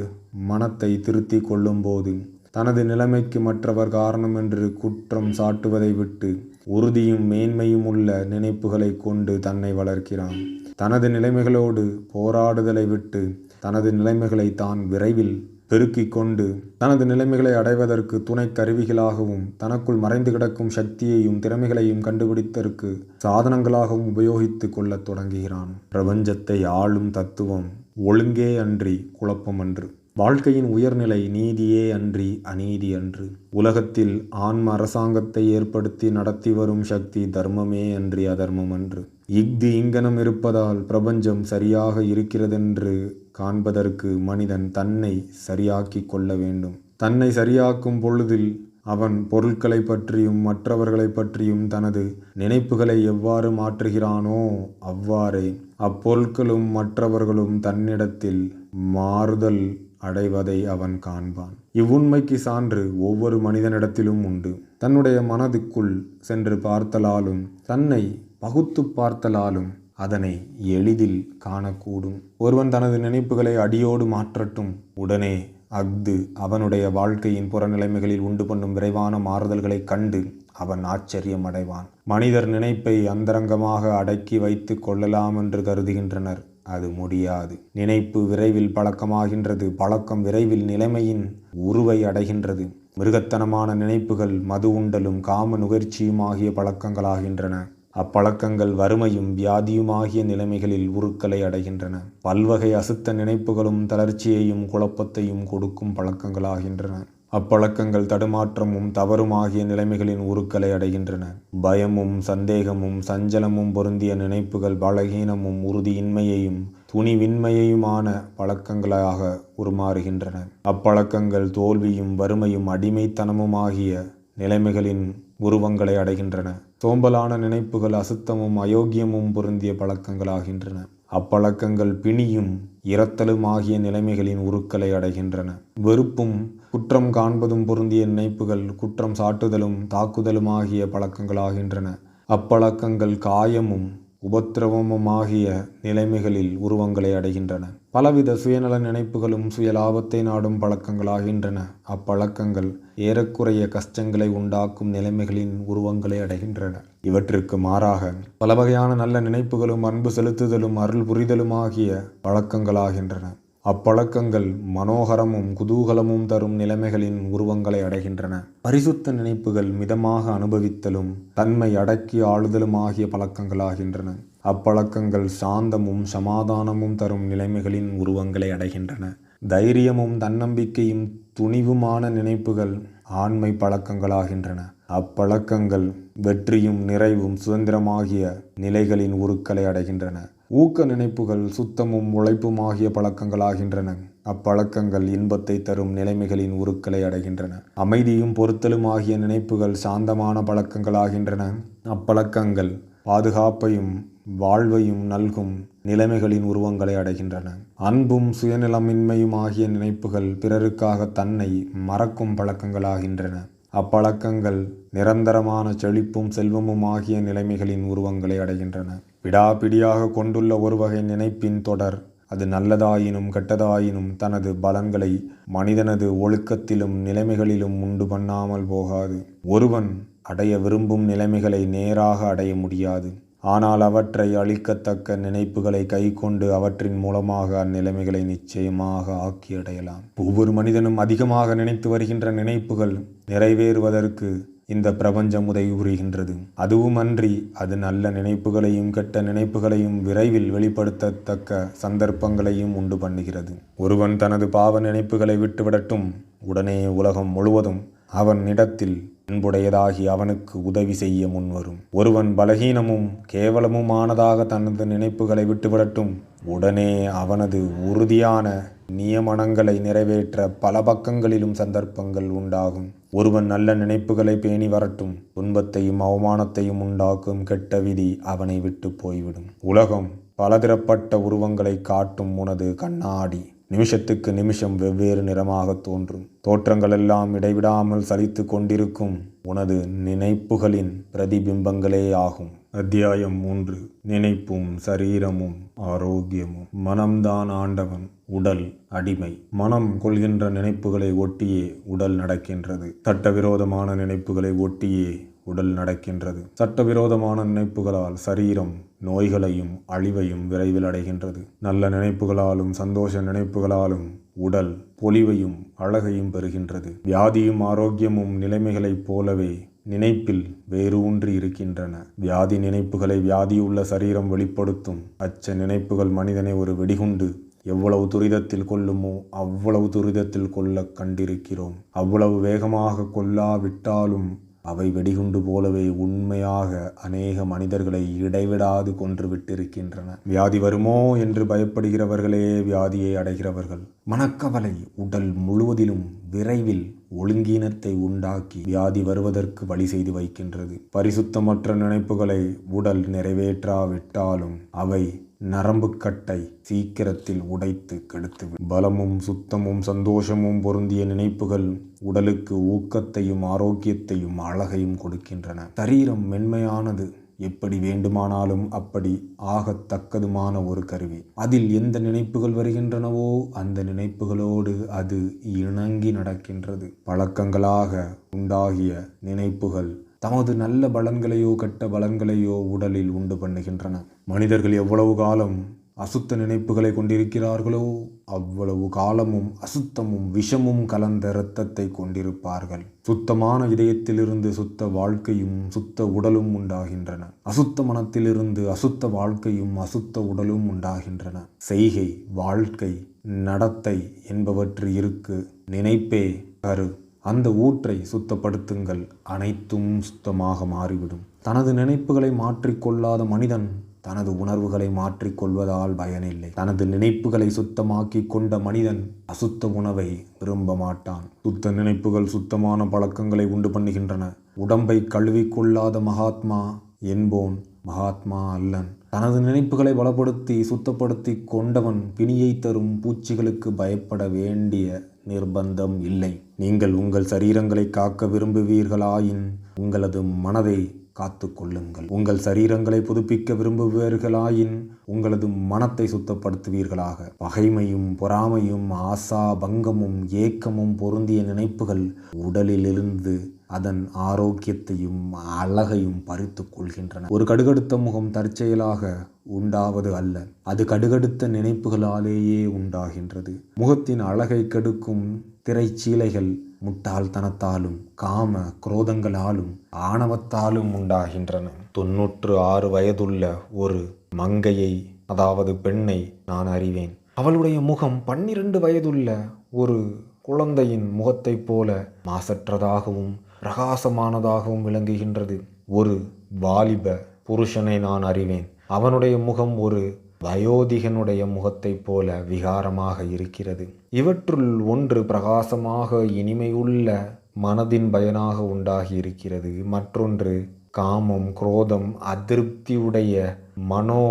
மனத்தை திருத்தி கொள்ளும் போது தனது நிலைமைக்கு மற்றவர் காரணம் என்று குற்றம் சாட்டுவதை விட்டு உறுதியும் மேன்மையும் உள்ள நினைப்புகளை கொண்டு தன்னை வளர்க்கிறான். தனது நிலைமைகளோடு போராடுதலை விட்டு தனது நிலைமைகளை தான் விரைவில் பெருக்கிக் கொண்டு தனது நிலைமைகளை அடைவதற்கு துணை கருவிகளாகவும் தனக்குள் மறைந்து கிடக்கும் சக்தியையும் திறமைகளையும் கண்டுபிடித்தற்கு சாதனங்களாகவும் உபயோகித்து கொள்ளத் தொடங்குகிறான். பிரபஞ்சத்தை ஆளும் தத்துவம் ஒழுங்கே அன்றி குழப்பம் அன்று. வாழ்க்கையின் உயர்நிலை நீதியே அன்றி அநீதி அன்று. உலகத்தில் ஆன்ம அரசாங்கத்தை ஏற்படுத்தி நடத்தி வரும் சக்தி தர்மமே அன்றி அதர்மம் அன்று. இஃது இங்கனம் இருப்பதால் பிரபஞ்சம் சரியாக இருக்கிறதென்று காண்பதற்கு மனிதன் தன்னை சரியாக்கி கொள்ள வேண்டும். தன்னை சரியாக்கும் பொழுதில் அவன் பொருட்களை பற்றியும் மற்றவர்களை பற்றியும் தனது நினைப்புகளை எவ்வாறு மாற்றுகிறானோ அவ்வாறே அப்பொருட்களும் மற்றவர்களும் தன்னிடத்தில் மாறுதல் அடைவதை அவன் காண்பான். இவ்வுண்மைக்கு சான்று ஒவ்வொரு மனிதனிடத்திலும் உண்டு. தன்னுடைய மனதுக்குள் சென்று பார்த்தலாலும் தன்னை பகுத்து பார்த்தலாலும் அதனை எளிதில் காணக்கூடும். ஒருவன் தனது நினைப்புகளை அடியோடு மாற்றட்டும், உடனே அஃது அவனுடைய வாழ்க்கையின் புறநிலைமைகளில் உண்டு பண்ணும் விரைவான மாறுதல்களை கண்டு அவன் ஆச்சரியம் அடைவான். மனிதர் நினைப்பை அந்தரங்கமாக அடக்கி வைத்து கொள்ளலாம் என்று கருதுகின்றனர். அது முடியாது. நினைப்பு விரைவில் பழக்கமாகின்றது. பழக்கம் விரைவில் நிலைமையின் உருவை அடைகின்றது. மிருகத்தனமான நினைப்புகள் மது உண்டலும் காம நுகர்ச்சியும் ஆகிய பழக்கங்களாகின்றன. அப்பழக்கங்கள் வறுமையும் வியாதியுமாகிய நிலைமைகளில் உருக்களை அடைகின்றன. பல்வகை அசுத்த நினைப்புகளும் தளர்ச்சியையும் குழப்பத்தையும் கொடுக்கும் பழக்கங்களாகின்றன. அப்பழக்கங்கள் தடுமாற்றமும் தவறுமாகிய நிலைமைகளின் உருக்களை அடைகின்றன. பயமும் சந்தேகமும் சஞ்சலமும் பொருந்திய நினைப்புகள் பலகீனமும் உறுதியின்மையையும் துணிவின்மையுமான பழக்கங்களாக உருமாறுகின்றன. அப்பழக்கங்கள் தோல்வியும் வறுமையும் அடிமைத்தனமுமாகிய நிலைமைகளின் உருவங்களை அடைகின்றன. சோம்பலான நினைப்புகள் அசுத்தமும் அயோக்கியமும் பொருந்திய பழக்கங்களாகின்றன. அப்பழக்கங்கள் பிணியும் இரத்தலும் ஆகிய நிலைமைகளின் உருக்களை அடைகின்றன. வெறுப்பும் குற்றம் காண்பதும் பொருந்திய நினைப்புகள் குற்றம் சாட்டுதலும் தாக்குதலும் ஆகிய பழக்கங்களாகின்றன. அப்பழக்கங்கள் காயமும் உபத்திரவமுமாகிய நிலைமைகளில் உருவங்களை அடைகின்றன. பலவித சுயநல நினைப்புகளும் சுயலாபத்தை நாடும் பழக்கங்களாகின்றன. அப்பழக்கங்கள் ஏறக்குறைய கஷ்டங்களை உண்டாக்கும் நிலைமைகளின் உருவங்களை அடைகின்றன. இவற்றிற்கு மாறாக பல வகையான நல்ல நினைப்புகளும் அன்பு செலுத்துதலும் அருள் புரிதலுமாகிய பழக்கங்களாகின்றன. அப்பழக்கங்கள் மனோகரமும் குதூகலமும் தரும் நிலைமைகளின் உருவங்களை அடைகின்றன. பரிசுத்த நினைப்புகள் மிதமாக அனுபவித்தலும் தன்மை அடக்கி ஆளுதலும் ஆகிய பழக்கங்களாகின்றன. அப்பழக்கங்கள் சாந்தமும் சமாதானமும் தரும் நிலைமைகளின் உருவங்களை அடைகின்றன. தைரியமும் தன்னம்பிக்கையும் துணிவுமான நினைப்புகள் ஆண்மை பழக்கங்களாகின்றன. அப்பழக்கங்கள் வெற்றியும் நிறைவும் சுதந்திரமாகிய நிலைகளின் உருக்களை அடைகின்றன. ஊக்க நினைப்புகள் சுத்தமும் உழைப்புமாகிய பழக்கங்களாகின்றன. அப்பழக்கங்கள் இன்பத்தை தரும் நிலைமைகளின் உருக்களை அடைகின்றன. அமைதியும் பொறுத்தலும் ஆகிய நினைப்புகள் சாந்தமான பழக்கங்களாகின்றன. அப்பழக்கங்கள் பாதுகாப்பையும் வாழ்வையும் நல்கும் நிலைமைகளின் உருவங்களை அடைகின்றன. அன்பும் சுயநலமின்மையும் ஆகிய நினைப்புகள் பிறருக்காக தன்னை மறக்கும் பழக்கங்களாகின்றன. அப்பழக்கங்கள் நிரந்தரமான செழிப்பும் செல்வமும் ஆகிய நிலைமைகளின் உருவங்களை அடைகின்றன. விடாப்பிடியாக கொண்டுள்ள ஒரு வகை நினைப்பின் தொடர், அது நல்லதாயினும் கெட்டதாயினும் தனது பலன்களை மனிதனது ஒழுக்கத்திலும் நிலைமைகளிலும் உண்டு பண்ணாமல் போகாது. ஒருவன் அடைய விரும்பும் நிலைமைகளை நேராக அடைய முடியாது. ஆனால் அவற்றை அளிக்கத்தக்க நினைப்புகளை கை கொண்டு அவற்றின் மூலமாக அந்நிலைமைகளை நிச்சயமாக ஆக்கி அடையலாம். ஒவ்வொரு மனிதனும் அதிகமாக நினைத்து வருகின்ற நினைப்புகள் நிறைவேறுவதற்கு இந்த பிரபஞ்சம் உதவி புரிகின்றது. அதுவும் அன்றி அது நல்ல நினைப்புகளையும் கெட்ட நினைப்புகளையும் விரைவில் வெளிப்படுத்தத்தக்க சந்தர்ப்பங்களையும் உண்டு பண்ணுகிறது. ஒருவன் தனது பாவ நினைப்புகளை விட்டுவிடட்டும், உடனே உலகம் முழுவதும் அவனிடத்தில் அன்புடையதாகி அவனுக்கு உதவி செய்ய முன்வரும். ஒருவன் பலகீனமும் கேவலமுமானதாக தனது நினைப்புகளை விட்டுவிடட்டும், உடனே அவனது உறுதியான நியமனங்களை நிறைவேற்ற பல பக்கங்களிலும் சந்தர்ப்பங்கள் உண்டாகும். ஒருவன் நல்ல நினைப்புகளை பேணி வரட்டும், துன்பத்தையும் அவமானத்தையும் உண்டாக்கும் கெட்ட விதி அவனை விட்டு போய்விடும். உலகம் பலதரப்பட்ட உருவங்களை காட்டும் உனது கண்ணாடி நிமிஷத்துக்கு நிமிஷம் வெவ்வேறு நிறமாக தோன்றும். தோற்றங்களெல்லாம் இடைவிடாமல் சலித்து கொண்டிருக்கும் உனது நினைப்புகளின் பிரதிபிம்பங்களே ஆகும். அத்தியாயம் 3. நினைப்பும் சரீரமும் ஆரோக்கியமும். மனம்தான் ஆண்டவன், உடல் அடிமை. மனம் கொள்கின்ற நினைப்புகளை ஒட்டியே உடல் நடக்கின்றது. சட்டவிரோதமான நினைப்புகளை ஒட்டியே உடல் நடக்கின்றது. சட்டவிரோதமான நினைப்புகளால் சரீரம் நோய்களையும் அழிவையும் விரைவில் அடைகின்றது. நல்ல நினைப்புகளாலும் சந்தோஷ நினைப்புகளாலும் உடல் பொலிவையும் அழகையும் பெறுகின்றது. வியாதியும் ஆரோக்கியமும் நிலைமைகளைப் போலவே நினைப்பில் வேரூன்றி இருக்கின்றன. வியாதி நினைப்புகளை வியாதியுள்ள சரீரம் வெளிப்படுத்தும். அச்ச நினைப்புகள் மனிதனை ஒரு வெடிகுண்டு எவ்வளவு துரிதத்தில் கொல்லுமோ அவ்வளவு துரிதத்தில் கொல்ல கண்டிருக்கிறோம். அவ்வளவு வேகமாக கொல்லாவிட்டாலும் அவை வெடிகுண்டு போலவே உண்மையாக அநேக மனிதர்களை இடைவிடாது கொன்று விட்டிருக்கின்றன. வியாதி வருமோ என்று பயப்படுகிறவர்களே வியாதியை அடைகிறவர்கள். மனக்கவலை உடல் முழுவதிலும் விரைவில் ஒழுங்கீனத்தை உண்டாக்கி வியாதி வருவதற்கு வழி செய்து வைக்கின்றது. பரிசுத்தமற்ற நினைப்புகளை உடல் நிறைவேற்றாவிட்டாலும் அவை நரம்புக்கட்டை சீக்கிரத்தில் உடைத்து கெடுத்துவிடும். பலமும் சுத்தமும் சந்தோஷமும் பொருந்திய நினைப்புகள் உடலுக்கு ஊக்கத்தையும் ஆரோக்கியத்தையும் அழகையும் கொடுக்கின்றன. சரீரம் மென்மையானது, எப்படி வேண்டுமானாலும் அப்படி ஆகத்தக்கதுமான ஒரு கருவி. அதில் எந்த நினைப்புகள் வருகின்றனவோ அந்த நினைப்புகளோடு அது இணங்கி நடக்கின்றது. பழக்கங்களாக உண்டாகிய நினைப்புகள் தமது நல்ல பலன்களையோ கெட்ட பலன்களையோ உடலில் உண்டு பண்ணுகின்றன. மனிதர்கள் எவ்வளவு காலம் அசுத்த நினைப்புகளை கொண்டிருக்கிறார்களோ அவ்வளவு காலமும் அசுத்தமும் விஷமும் கலந்த இரத்தத்தை கொண்டிருப்பார்கள். சுத்தமான இதயத்திலிருந்து சுத்த வாழ்க்கையும் சுத்த உடலும் உண்டாகின்றன. அசுத்த மனத்திலிருந்து அசுத்த வாழ்க்கையும் அசுத்த உடலும் உண்டாகின்றன. செய்கை, வாழ்க்கை, நடத்தை என்பவற்றிற்கு நினைப்பே கரு. அந்த ஊற்றை சுத்தப்படுத்துங்கள், அனைத்தும் சுத்தமாக மாறிவிடும். தனது நினைப்புகளை மாற்றிக்கொள்ளாத மனிதன் தனது உணர்வுகளை மாற்றிக்கொள்வதால் பயனில்லை. தனது நினைப்புகளை சுத்தமாக்கி கொண்ட மனிதன் அசுத்த உணவை விரும்ப மாட்டான். சுத்த நினைப்புகள் சுத்தமான பழக்கங்களை உண்டு பண்ணுகின்றன. உடம்பை கழுவிக்கொள்ளாத மகாத்மா என்போன் மகாத்மா அல்லன். தனது நினைப்புகளை பலப்படுத்தி சுத்தப்படுத்தி கொண்டவன் பிணியை தரும் பூச்சிகளுக்கு பயப்பட வேண்டிய நிர்பந்தம் இல்லை. நீங்கள் உங்கள் சரீரங்களை காக்க விரும்புவீர்களாயின் உங்களது மனதை காத்து கொள்ளுங்கள். உங்கள் சரீரங்களை புதுப்பிக்க விரும்புவீர்களாயின் உங்களது மனத்தை சுத்தப்படுத்துவீர்களாக. பகைமையும் பொறாமையும் ஆசா பங்கமும் ஏக்கமும் பொருந்திய நினைப்புகள் உடலிலிருந்து அதன் ஆரோக்கியத்தையும் அழகையும் பறித்து கொள்கின்றன. ஒரு கடுகடுத்த முகம் தற்செயலாக உண்டாவது அல்ல, அது கடுகடுத்த நினைப்புகளாலேயே உண்டாகின்றது. முகத்தின் அழகை கெடுக்கும் திரைச்சீலைகள் முட்டாள்தனத்தாலும் காம குரோதங்களாலும் ஆணவத்தாலும் உண்டாகின்றன. 96 வயதுள்ள ஒரு மங்கையை, அதாவது பெண்ணை நான் அறிவேன். அவளுடைய முகம் 12 வயதுள்ள ஒரு குழந்தையின் முகத்தைப் போல மாசற்றதாகவும் பிரகாசமானதாகவும் விளங்குகின்றது. ஒரு வாலிப புருஷனை நான் அறிவேன். அவனுடைய முகம் ஒரு வயோதிகனுடைய முகத்தைப் போல விகாரமாக இருக்கிறது. இவற்றுள் ஒன்று பிரகாசமாக இனிமையுள்ள மனதின் பயனாக உண்டாகி இருக்கிறது. மற்றொன்று காமம், குரோதம், அதிருப்தியுடைய மனோ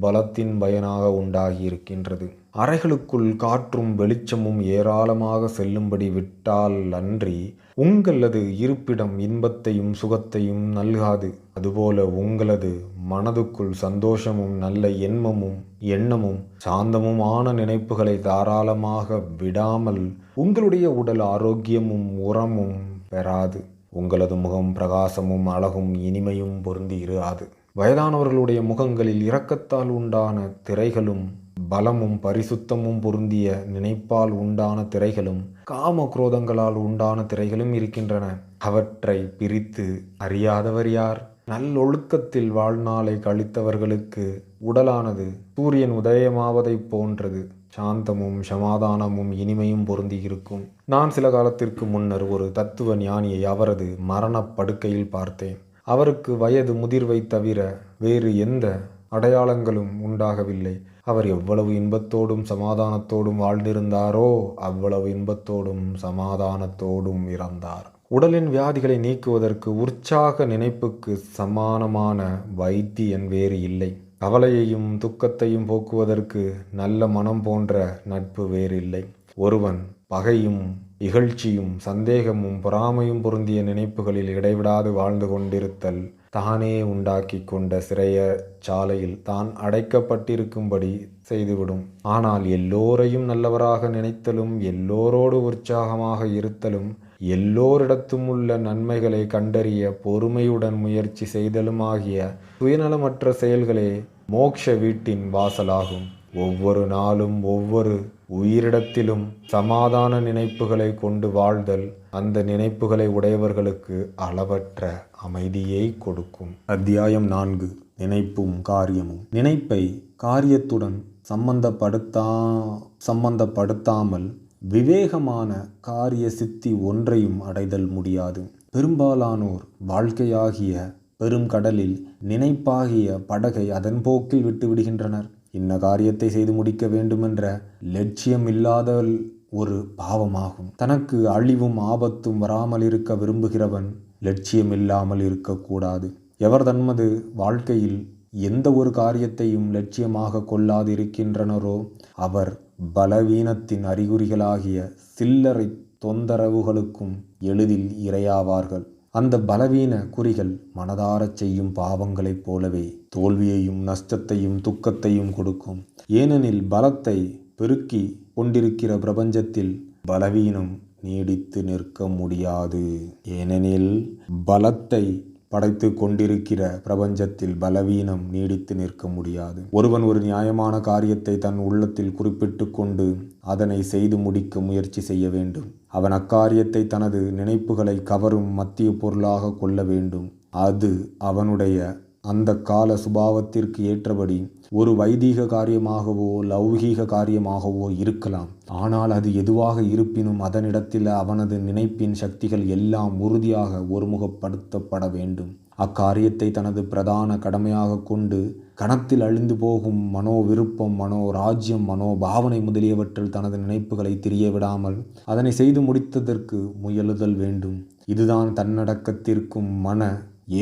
பலத்தின் பயனாக உண்டாகி இருக்கின்றது. அறைகளுக்குள் காற்றும் வெளிச்சமும் ஏராளமாக செல்லும்படி விட்டால் அன்றி உங்களது இருப்பிடம் இன்பத்தையும் சுகத்தையும் நல்காது. அதுபோல உங்களது மனதுக்குள் சந்தோஷமும் நல்ல எண்ணமும் சாந்தமுமான நினைப்புகளை தாராளமாக விடாமல் உங்களுடைய உடல் ஆரோக்கியமும் உரமும் பெறாது. உங்களது முகம் பிரகாசமும் அழகும் இனிமையும் பொருந்தி இராது. வயதானவர்களுடைய முகங்களில் இரக்கத்தால் உண்டான திரைகளும் பலமும் பரிசுத்தமும் பொருந்திய நினைப்பால் உண்டான திரைகளும் காம குரோதங்களால் உண்டான திரைகளும் இருக்கின்றன. அவற்றை பிரித்து அறியாதவர் யார்? நல்லொழுக்கத்தில் வாழ்நாளை கழித்தவர்களுக்கு உடலானது சூரியன் உதயமாவதைப் போன்றது. சாந்தமும் சமாதானமும் இனிமையும் பொருந்தி இருக்கும். நான் சில காலத்திற்கு முன்னர் ஒரு தத்துவ ஞானியை அவரது மரணப்படுக்கையில் பார்த்தேன். அவருக்கு வயது முதிர்வை தவிர வேறு எந்த அடையாளங்களும் உண்டாகவில்லை. அவர் எவ்வளவு இன்பத்தோடும் சமாதானத்தோடும் வாழ்ந்திருந்தாரோ அவ்வளவு இன்பத்தோடும் சமாதானத்தோடும் இறந்தார். உடலின் வியாதிகளை நீக்குவதற்கு உற்சாக நினைப்புக்கு சமானமான வைத்தியன் வேறு இல்லை. கவலையையும் துக்கத்தையும் போக்குவதற்கு நல்ல மனம் போன்ற நட்பு வேறில்லை. ஒருவன் பகையும் இகழ்ச்சியும் சந்தேகமும் பொறாமையும் பொருந்திய நினைப்புகளில் இடைவிடாது வாழ்ந்து கொண்டிருத்தல் தானே உண்டாக்கி கொண்ட சிறைய சாலையில் தான் அடைக்கப்பட்டிருக்கும்படி செய்துவிடும். ஆனால் எல்லோரையும் நல்லவராக நினைத்தலும் எல்லோரோடு உற்சாகமாக இருத்தலும் எல்லோரிடத்தும் உள்ள நன்மைகளை கண்டறிய பொறுமையுடன் முயற்சி செய்தலும் ஆகிய சுயநலமற்ற செயல்களே மோட்ச வீட்டின் வாசலாகும். ஒவ்வொரு நாளும் ஒவ்வொரு உயிரிடத்திலும் சமாதான நினைப்புகளை கொண்டு வாழ்தல் அந்த நினைப்புகளை உடையவர்களுக்கு அளவற்ற அமைதியை கொடுக்கும். அத்தியாயம் 4. நினைப்பும் காரியமும். நினைப்பை காரியத்துடன் சம்பந்தப்படுத்தாமல் விவேகமான காரிய சித்தி ஒன்றையும் அடைதல் முடியாது. பெரும்பாலானோர் வாழ்க்கையாகிய பெரும் கடலில் நினைப்பாகிய படகை அதன் போக்கில் விட்டு விடுகின்றனர். இன்ன காரியத்தை செய்து முடிக்க வேண்டுமென்ற லட்சியம் இல்லாதல் ஒரு பாவமாகும். தனக்கு அழிவும் ஆபத்தும் வராமல் இருக்க விரும்புகிறவன் லட்சியம் இல்லாமல் இருக்கக்கூடாது. எவர் தன்மது வாழ்க்கையில் எந்த ஒரு காரியத்தையும் லட்சியமாக கொள்ளாது இருக்கின்றனரோ அவர் பலவீனத்தின் அறிகுறிகளாகிய சில்லறை தொந்தரவுகளுக்கும் எளிதில் இரையாவார்கள். அந்த பலவீன குறிகள் மனதாரச் செய்யும் பாவங்களைப் போலவே தோல்வியையும் நஷ்டத்தையும் துக்கத்தையும் கொடுக்கும். ஏனெனில் பலத்தை பெருக்கி கொண்டிருக்கிற பிரபஞ்சத்தில் பலவீனம் நீடித்து நிற்க முடியாது. ஏனெனில் பலத்தை படைத்து கொண்டிருக்கிற பிரபஞ்சத்தில் பலவீனம் நீடித்து நிற்க முடியாது. ஒருவன் ஒரு நியாயமான காரியத்தை தன் உள்ளத்தில் குறிப்பிட்டு கொண்டு அதனை செய்து முடிக்க முயற்சி செய்ய வேண்டும். அவன் அக்காரியத்தை தனது நினைப்புகளை கவரும் மத்திய பொருளாக கொள்ள வேண்டும். அது அவனுடைய அந்த கால சுபாவத்திற்கு ஏற்றபடி ஒரு வைதீக காரியமாகவோ லௌகீக காரியமாகவோ இருக்கலாம். ஆனால் அது எதுவாக இருப்பினும் அதனிடத்தில் அவனது நினைப்பின் சக்திகள் எல்லாம் உறுதியாக ஒருமுகப்படுத்தப்பட வேண்டும். அக்காரியத்தை தனது பிரதான கடமையாக கொண்டு கணத்தில் அழிந்து போகும் மனோ விருப்பம், மனோ ராஜ்யம், மனோ பாவனை முதலியவற்றில் தனது நினைப்புகளை திரிய விடாமல் அதனை செய்து முடித்ததற்கு முயலுதல் வேண்டும். இதுதான் தன்னடக்கத்திற்கும் மன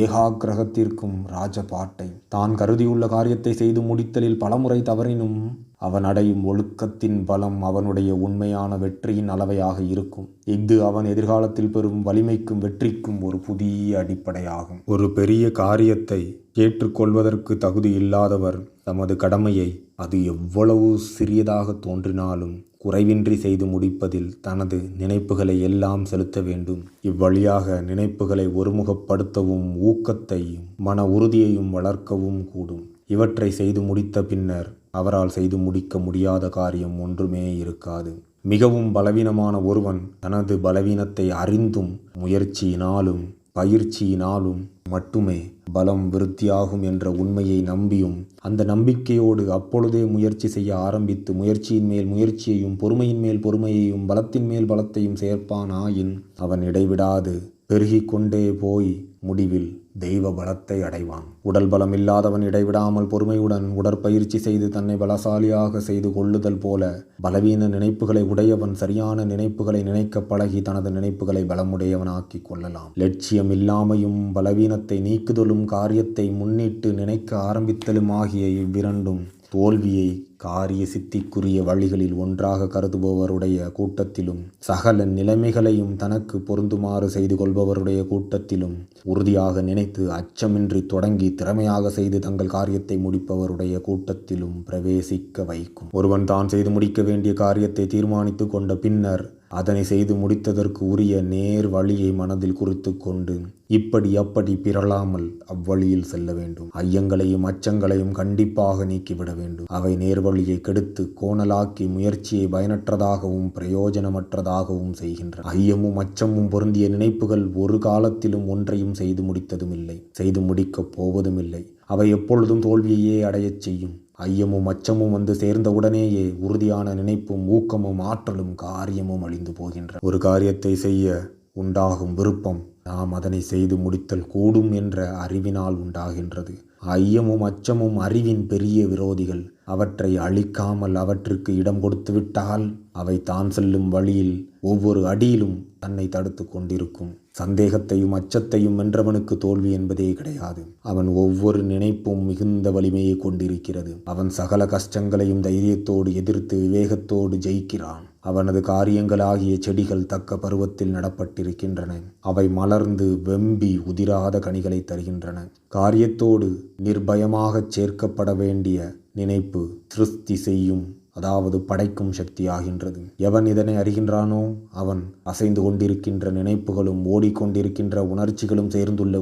ஏகாகிரகத்திற்கும் ராஜபாட்டை. தான் கருதியுள்ள காரியத்தை செய்து முடித்தலில் பலமுறை தவறினும் அவன் அடையும் ஒழுக்கத்தின் பலம் அவனுடைய உண்மையான வெற்றியின் அளவையாக இருக்கும். இது அவன் எதிர்காலத்தில் பெறும் வலிமைக்கும் வெற்றிக்கும் ஒரு புதிய அடிப்படையாகும். ஒரு பெரிய காரியத்தை ஏற்றுக்கொள்வதற்கு தகுதி இல்லாதவர் தமது கடமையை அது எவ்வளவு சிறியதாக தோன்றினாலும் குறைவின்றி செய்து முடிப்பதில் தனது நினைப்புகளை எல்லாம் செலுத்த வேண்டும். இவ்வழியாக நினைப்புகளை ஒருமுகப்படுத்தவும் ஊக்கத்தையும் மன உறுதியையும் வளர்க்கவும் கூடும். இவற்றை செய்து முடித்த பின்னர் அவரால் செய்து முடிக்க முடியாத காரியம் ஒன்றுமே இருக்காது. மிகவும் பலவீனமான ஒருவன் தனது பலவீனத்தை அறிந்தும் முயற்சியினாலும் பயிற்சியினாலும் மட்டுமே பலம் விருத்தியாகும் என்ற உண்மையை நம்பியும் அந்த நம்பிக்கையோடு அப்பொழுதே முயற்சி செய்ய ஆரம்பித்து முயற்சியின் மேல் முயற்சியையும் பொறுமையின் மேல் பொறுமையையும் பலத்தின் மேல் பலத்தையும் சேர்ப்பானாயின் அவன் இடைவிடாது பெருகிக் கொண்டே போய் முடிவில் தெய்வ பலத்தை அடைவான். உடல் பலம் இல்லாதவன் இடைவிடாமல் பொறுமையுடன் உடற்பயிற்சி செய்து தன்னை பலசாலியாக செய்து கொள்ளுதல் போல பலவீன நினைப்புகளை உடையவன் சரியான நினைப்புகளை நினைக்க பழகி தனது நினைப்புகளை பலமுடையவனாக்கி கொள்ளலாம். லட்சியம் இல்லாமையும் பலவீனத்தை நீக்குதலும் காரியத்தை முன்னிட்டு நினைக்க ஆரம்பித்தலும் ஆகிய இவ்விரண்டும் தோல்வியை காரிய சித்திக்குரிய வழிகளில் ஒன்றாக கருதுபவருடைய கூட்டத்திலும் சகல நிலைமைகளையும் தனக்கு பொருந்துமாறு செய்து கொள்பவருடைய கூட்டத்திலும் உறுதியாக நினைத்து அச்சமின்றி தொடங்கி திறமையாக செய்து தங்கள் காரியத்தை முடிப்பவருடைய கூட்டத்திலும் பிரவேசிக்க வைக்கும். ஒருவன் தான் செய்து முடிக்க வேண்டிய காரியத்தை தீர்மானித்து கொண்ட பின்னர் அதனை செய்து முடித்ததற்கு உரிய நேர் வழியை மனதில் குறித்து கொண்டு இப்படி அப்படி பிறளாமல் அவ்வழியில் செல்ல வேண்டும். ஐயங்களையும் அச்சங்களையும் கண்டிப்பாக நீக்கிவிட வேண்டும். அவை நேர்வழியை கெடுத்து கோணலாக்கி முயற்சியை பயனற்றதாகவும் பிரயோஜனமற்றதாகவும் செய்கின்றன. ஐயமும் அச்சமும் பொருந்திய நினைப்புகள் ஒரு காலத்திலும் ஒன்றையும் செய்து முடித்ததும் இல்லை, செய்து முடிக்கப் போவதும் இல்லை. அவை எப்பொழுதும் தோல்வியையே அடையச் செய்யும். ஐயமும் அச்சமும் வந்து சேர்ந்தவுடனேயே உறுதியான நினைப்பும் ஊக்கமும் ஆற்றலும் காரியமும் அழிந்து போகின்றன. ஒரு காரியத்தை செய்ய உண்டாகும் விருப்பம் நாம் அதனை செய்து முடித்தல் கூடும் என்ற அறிவினால் உண்டாகின்றது. ஐயமும் அச்சமும் அறிவின் பெரிய விரோதிகள். அவற்றை அழிக்காமல் அவற்றுக்கு இடம் கொடுத்துவிட்டால் அவை தான் செல்லும் வழியில் ஒவ்வொரு அடியிலும் தன்னை தடுத்து கொண்டிருக்கும். சந்தேகத்தையும் அச்சத்தையும் வென்றவனுக்கு தோல்வி என்பதே கிடையாது. அவன் ஒவ்வொரு நினைப்பும் மிகுந்த வலிமையை கொண்டிருக்கிறது. அவன் சகல கஷ்டங்களையும் தைரியத்தோடு எதிர்த்து விவேகத்தோடு ஜெயிக்கிறான். அவனது காரியங்களாகிய செடிகள் தக்க பருவத்தில் நடப்பட்டிருக்கின்றன. அவை மலர்ந்து வெம்பி உதிராத கனிகளை தருகின்றன. காரியத்தோடு நிர்பயமாகச் சேர்க்கப்பட வேண்டிய நினைப்பு சிருஷ்டி செய்யும், அதாவது படைக்கும் சக்தியாகின்றது. எவன் இதனை அறிகின்றானோ அவன் அசைந்து கொண்டிருக்கின்ற நினைப்புகளும் ஓடிக்கொண்டிருக்கின்ற உணர்ச்சிகளும் சேர்ந்துள்ள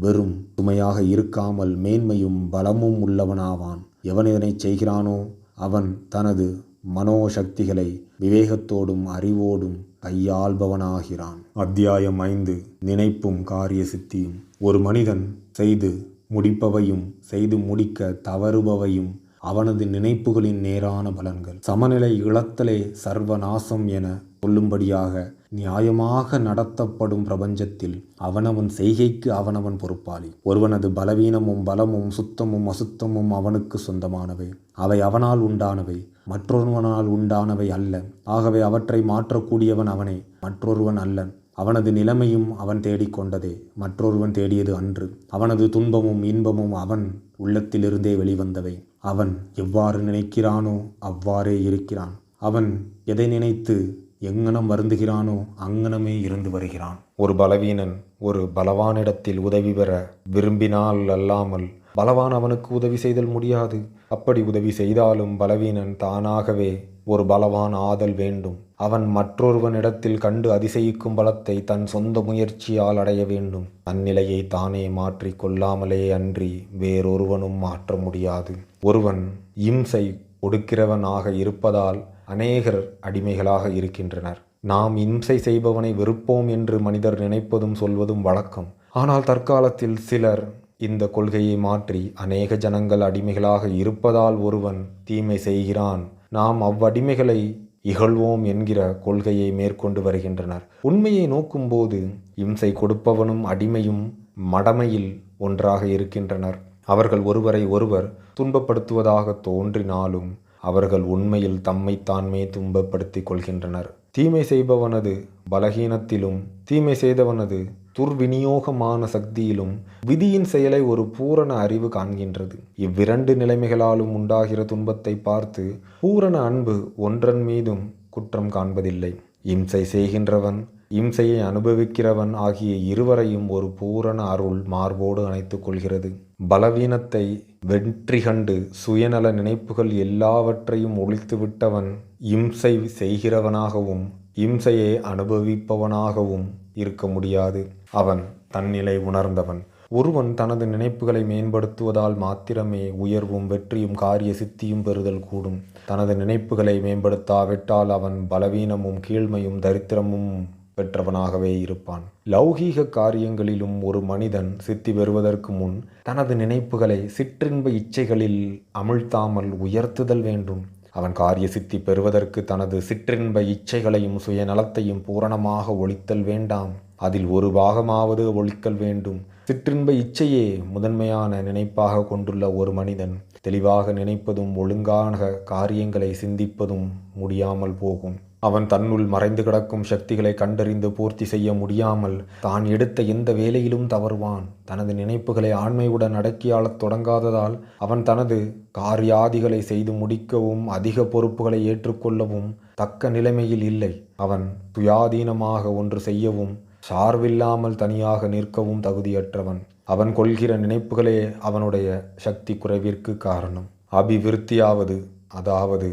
வெறும் சுமையாக இருக்காமல் மேன்மையும் பலமும் உள்ளவனாவான். எவன் இதனை செய்கிறானோ அவன் தனது மனோசக்திகளை விவேகத்தோடும் அறிவோடும் கையாள்பவனாகிறான். அத்தியாயம் 5. நினைப்பும் காரிய சித்தியும். ஒரு மனிதன் செய்து முடிப்பவையும் செய்து முடிக்க தவறுபவையும் அவனது நினைப்புகளின் நேரான பலன்கள். சமநிலை இழத்தலே சர்வநாசம் என சொல்லும்படியாக நியாயமாக நடத்தப்படும் பிரபஞ்சத்தில் அவனவன் செய்கைக்கு அவனவன் பொறுப்பாளி. ஒருவனது பலவீனமும் பலமும் சுத்தமும் அசுத்தமும் அவனுக்கு சொந்தமானவை. அவை அவனால் உண்டானவை, மற்றொருவனால் உண்டானவை அல்ல. ஆகவே அவற்றை மாற்றக்கூடியவன் அவனே, மற்றொருவன் அல்லன். அவனது நிலைமையும் அவன் தேடிக்கொண்டதே, மற்றொருவன் தேடியது அன்று. அவனது துன்பமும் இன்பமும் அவன் உள்ளத்திலிருந்தே வெளிவந்தவை. அவன் எவ்வாறு நினைக்கிறானோ அவ்வாறே இருக்கிறான். அவன் எதை நினைத்து எங்கனம் வருந்துகிறானோ அங்கனமே இருந்து வருகிறான். ஒரு பலவீனன் ஒரு பலவானிடத்தில் உதவி பெற விரும்பினால் அல்லாமல் பலவான் அவனுக்கு உதவி செய்தல் முடியாது. அப்படி உதவி செய்தாலும் பலவீனன் தானாகவே ஒரு பலவான் ஆதல் வேண்டும். அவன் மற்றொருவனிடத்தில் கண்டு அதிசயிக்கும் பலத்தை தன் சொந்த முயற்சியால் அடைய வேண்டும். தன்னிலையை தானே மாற்றி கொள்ளாமலே அன்றி வேறொருவனும் மாற்ற முடியாது. ஒருவன் இம்சை கொடுக்கிறவனாக இருப்பதால் அநேகர் அடிமைகளாக இருக்கின்றனர். நாம் இம்சை செய்பவனை வெறுப்போம் என்று மனிதர் நினைப்பதும் சொல்வதும் வழக்கம். ஆனால் தற்காலத்தில் சிலர் இந்த கொள்கையை மாற்றி அநேக ஜனங்கள் அடிமைகளாக இருப்பதால் ஒருவன் தீமை செய்கிறான், நாம் அவ்வடிமைகளை இகழ்வோம் என்கிற கொள்கையை மேற்கொண்டு வருகின்றனர். உண்மையை நோக்கும்போது இம்சை கொடுப்பவனும் அடிமையும் மடமையில் ஒன்றாக இருக்கின்றனர். அவர்கள் ஒருவரை ஒருவர் துன்பப்படுத்துவதாக தோன்றினாலும் அவர்கள் உண்மையில் தம்மைத்தான்மே துன்பப்படுத்திக் கொள்கின்றனர். தீமை செய்பவனது பலகீனத்திலும் தீமை செய்தவனது துர்விநியோகமான சக்தியிலும் விதியின் செயலை ஒரு பூரண அறிவு காண்கின்றது. இவ்விரண்டு நிலைமைகளாலும் உண்டாகிற துன்பத்தை பார்த்து பூரண அன்பு ஒன்றன் மீதும் குற்றம் காண்பதில்லை. இம்சை செய்கின்றவன் இம்சையை அனுபவிக்கிறவன் ஆகிய இருவரையும் ஒரு பூரண அருள் மார்போடு அணைத்துக் கொள்கிறது. பலவீனத்தை வெற்றி கண்டு சுயநல நினைப்புகள் எல்லாவற்றையும் ஒழித்துவிட்டவன் இம்சை செய்கிறவனாகவும் இம்சையை அனுபவிப்பவனாகவும் இருக்க முடியாது. அவன் தன்னிலை உணர்ந்தவன். ஒருவன் தனது நினைப்புகளை மேம்படுத்துவதால் மாத்திரமே உயர்வும் வெற்றியும் காரிய சித்தியும் பெறுதல் கூடும். தனது நினைப்புகளை மேம்படுத்தாவிட்டால் அவன் பலவீனமும் கீழ்மையும் தரித்திரமும் பெற்றவனாகவே இருப்பான். லௌகீக காரியங்களிலும் ஒரு மனிதன் சித்தி பெறுவதற்கு முன் தனது நினைப்புகளை சிற்றின்ப இச்சைகளில் அமிழ்த்தாமல் உயர்த்துதல் வேண்டும். அவன் காரிய சித்தி பெறுவதற்கு தனது சிற்றின்ப இச்சைகளையும் சுயநலத்தையும் பூரணமாக ஒழித்தல் வேண்டாம். அதில் ஒரு பாகமாவது ஒழித்தல் வேண்டும். சிற்றின்ப இச்சையே முதன்மையான நினைப்பாக கொண்டுள்ள ஒரு மனிதன் தெளிவாக நினைப்பதும் ஒழுங்கான காரியங்களை சிந்திப்பதும் முடியாமல் போகும். அவன் தன்னுள் மறைந்து கிடக்கும் சக்திகளை கண்டறிந்து பூர்த்தி செய்ய முடியாமல் தான் எடுத்த எந்த வேலையிலும் தவறுவான். தனது நினைப்புகளை ஆண்மையுடன் அடக்கியாளத் தொடங்காததால் அவன் தனது காரியாதிகளை செய்து முடிக்கவும் அதிக பொறுப்புகளை ஏற்றுக்கொள்ளவும் தக்க நிலைமையில் இல்லை. அவன் சுயாதீனமாக ஒன்று செய்யவும் சார்பில்லாமல் தனியாக நிற்கவும் தகுதியற்றவன். அவன் கொள்கிற நினைப்புகளே அவனுடைய சக்தி குறைவிற்கு காரணம். அபிவிருத்தியாவது, அதாவது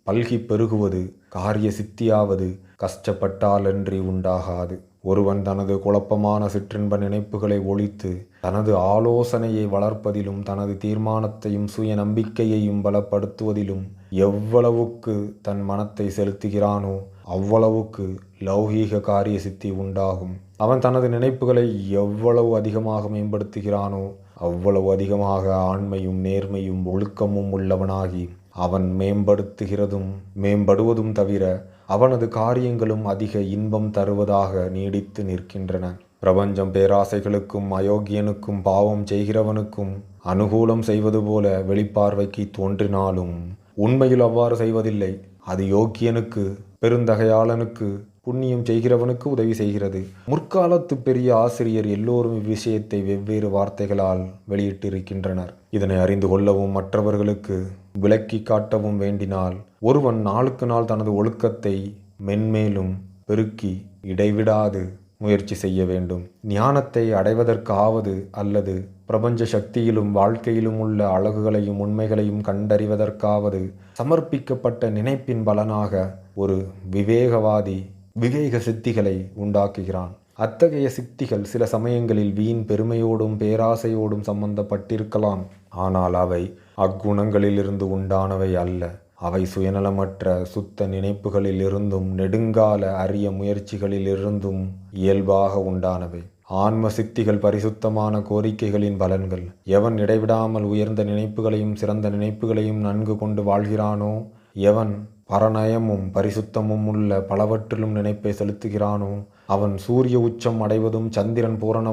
பல்கி பெருகுவது, காரிய சித்தியாவது கஷ்டப்பட்டாலன்றி உண்டாகாது. ஒருவன் தனது குழப்பமான சிற்றின்ப நினைப்புகளை ஒழித்து தனது ஆலோசனையை வளர்ப்பதிலும் தனது தீர்மானத்தையும் சுய நம்பிக்கையையும் பலப்படுத்துவதிலும் எவ்வளவுக்கு தன் மனத்தை செலுத்துகிறானோ அவ்வளவுக்கு லௌகீக காரிய சித்தி உண்டாகும். அவன் தனது நினைப்புகளை எவ்வளவு அதிகமாக மேம்படுத்துகிறானோ அவ்வளவு அதிகமாக ஆண்மையும் நேர்மையும் ஒழுக்கமும் உள்ளவனாகி அவன் மேம்படுவதும் தவிர அவனது காரியங்களும் அதிக இன்பம் தருவதாக நீடித்து நிற்கின்றன. பிரபஞ்சம் பேராசைகளுக்கும் அயோக்கியனுக்கும் பாவம் செய்கிறவனுக்கும் அனுகூலம் செய்வது போல வெளிப்பார்வைக்கு தோன்றினாலும் உண்மையில் அவ்வாறு செய்வதில்லை. அது யோக்கியனுக்கு, பெருந்தகையாளனுக்கு, புண்ணியம் செய்கிறவனுக்கு உதவி செய்கிறது. முற்காலத்து பெரிய ஆசிரியர் எல்லோரும் இவ்விஷயத்தை வெவ்வேறு வார்த்தைகளால் வெளியிட்டிருக்கின்றனர். இதனை அறிந்து கொள்ளவும் மற்றவர்களுக்கு விளக்கி காட்டவும் வேண்டினால் ஒருவன் நாளுக்கு நாள் தனது ஒழுக்கத்தை மென்மேலும் பெருக்கி இடைவிடாது முயற்சி செய்ய வேண்டும். ஞானத்தை அடைவதற்காவது அல்லது பிரபஞ்ச சக்தியிலும் வாழ்க்கையிலும் உள்ள அழகுகளையும் உண்மைகளையும் கண்டறிவதற்காவது சமர்ப்பிக்கப்பட்ட நினைப்பின் பலனாக ஒரு விவேக சித்திகளை உண்டாக்குகிறான். அத்தகைய சித்திகள் சில சமயங்களில் வீண் பெருமையோடும் பேராசையோடும் சம்பந்தப்பட்டிருக்கலாம். ஆனால் அவை அக்குணங்களிலிருந்து உண்டானவை அல்ல. அவை சுயநலமற்ற சுத்த நினைப்புகளிலிருந்தும் நெடுங்கால அரிய முயற்சிகளிலிருந்தும் இயல்பாக உண்டானவை. ஆன்ம சித்திகள் பரிசுத்தமான கோரிக்கைகளின் பலன்கள். எவன் இடைவிடாமல் உயர்ந்த நினைப்புகளையும் சிறந்த நினைப்புகளையும் நன்கு கொண்டு வாழ்கிறானோ, எவன் பரநயமும் பரிசுத்தமும் உள்ள பலவற்றிலும் நினைப்பை செலுத்துகிறானோ, அவன் சூரிய உச்சம் அடைவதும் சந்திரன் பூரண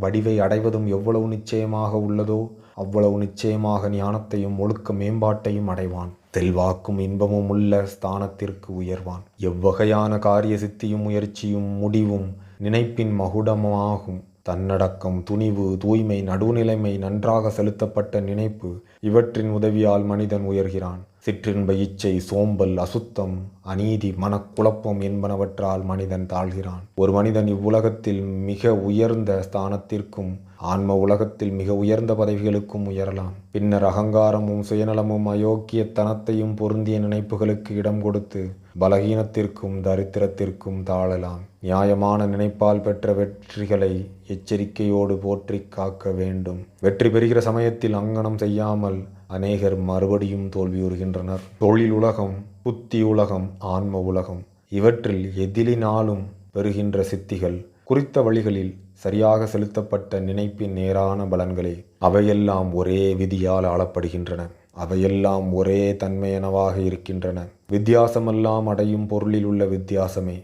வடிவை அடைவதும் எவ்வளவு நிச்சயமாக உள்ளதோ அவ்வளவு நிச்சயமாக ஞானத்தையும் ஒழுக்க மேம்பாட்டையும் அடைவான். செல்வாக்கும் இன்பமும் உள்ள ஸ்தானத்திற்கு உயர்வான். எவ்வகையான காரிய சித்தியும் முயற்சியும் முடிவும் நினைப்பின் மகுடமாகும். தன்னடக்கம், துணிவு, தூய்மை, நடுநிலைமை, நன்றாக செலுத்தப்பட்ட நினைப்பு இவற்றின் உதவியால் மனிதன் உயர்கிறான். சிற்றின்ப இச்சை, சோம்பல், அசுத்தம், அநீதி, மனக்குழப்பம் என்பனவற்றால் மனிதன் தாழ்கிறான். ஒரு மனிதன் இவ்வுலகத்தில் மிக உயர்ந்த ஸ்தானத்திற்கும் ஆன்ம உலகத்தில் மிக உயர்ந்த பதவிகளுக்கும் உயரலாம். பின்னர் அகங்காரமும் சுயநலமும் அயோக்கியத்தனத்தையும் பொருந்திய நினைப்புகளுக்கு இடம் கொடுத்து பலகீனத்திற்கும் தரித்திரத்திற்கும் தாழலாம். நியாயமான நினைப்பால் பெற்ற வெற்றிகளை எச்சரிக்கையோடு போற்றி காக்க வேண்டும். வெற்றி பெறுகிற சமயத்தில் அங்கனம் செய்யாமல் அநேகர் மறுபடியும் தோல்வியுறுகின்றனர். தொழில் உலகம், புத்தி உலகம், ஆன்ம உலகம் இவற்றில் எதிலினாலும் பெறுகின்ற சித்திகள் குறித்த வழிகளில் சரியாக செலுத்தப்பட்ட நினைப்பின் நேரான பலன்களே. அவையெல்லாம் ஒரே விதியால் ஆளப்படுகின்றன. அவையெல்லாம் ஒரே தன்மையனவாக இருக்கின்றன. வித்தியாசமெல்லாம் அடையும் பொருளில் உள்ள வித்தியாசமே.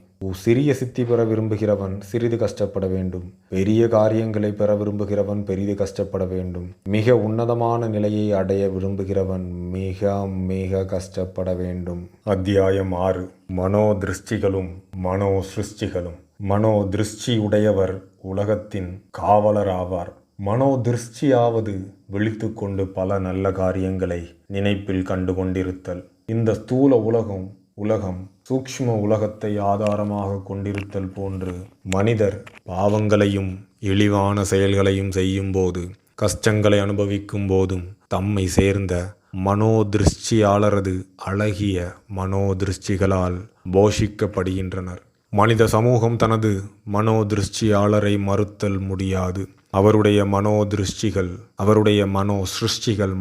சிறிய சித்தி பெற விரும்புகிறவன் சிறிது கஷ்டப்பட வேண்டும். பெரிய காரியங்களை பெற விரும்புகிறவன் பெரிது கஷ்டப்பட வேண்டும். மிக உன்னதமான நிலையை அடைய விரும்புகிறவன் மிக மிக கஷ்டப்பட வேண்டும். அத்தியாயம் 6. மனோதிருஷ்டிகளும் மனோ சிருஷ்டிகளும். மனோதிருஷ்டி உடையவர் உலகத்தின் காவலர் ஆவார். மனோதிருஷ்டியாவது விழித்து கொண்டு பல நல்ல காரியங்களை நினைப்பில் கண்டு கொண்டிருத்தல். இந்த ஸ்தூல உலகம் சூக்ஷ்ம உலகத்தை ஆதாரமாக கொண்டிருத்தல் போன்று மனிதர் பாவங்களையும் இழிவான செயல்களையும் செய்யும் போது, கஷ்டங்களை அனுபவிக்கும் போதும் தம்மை சேர்ந்த மனோதிருஷ்டியாளரது அழகிய மனோதிருஷ்டிகளால் போஷிக்கப்படுகின்றனர். மனித சமூகம் தனது மனோதிருஷ்டியாளரை மறுத்தல் முடியாது. அவருடைய மனோ சிருஷ்டிகள்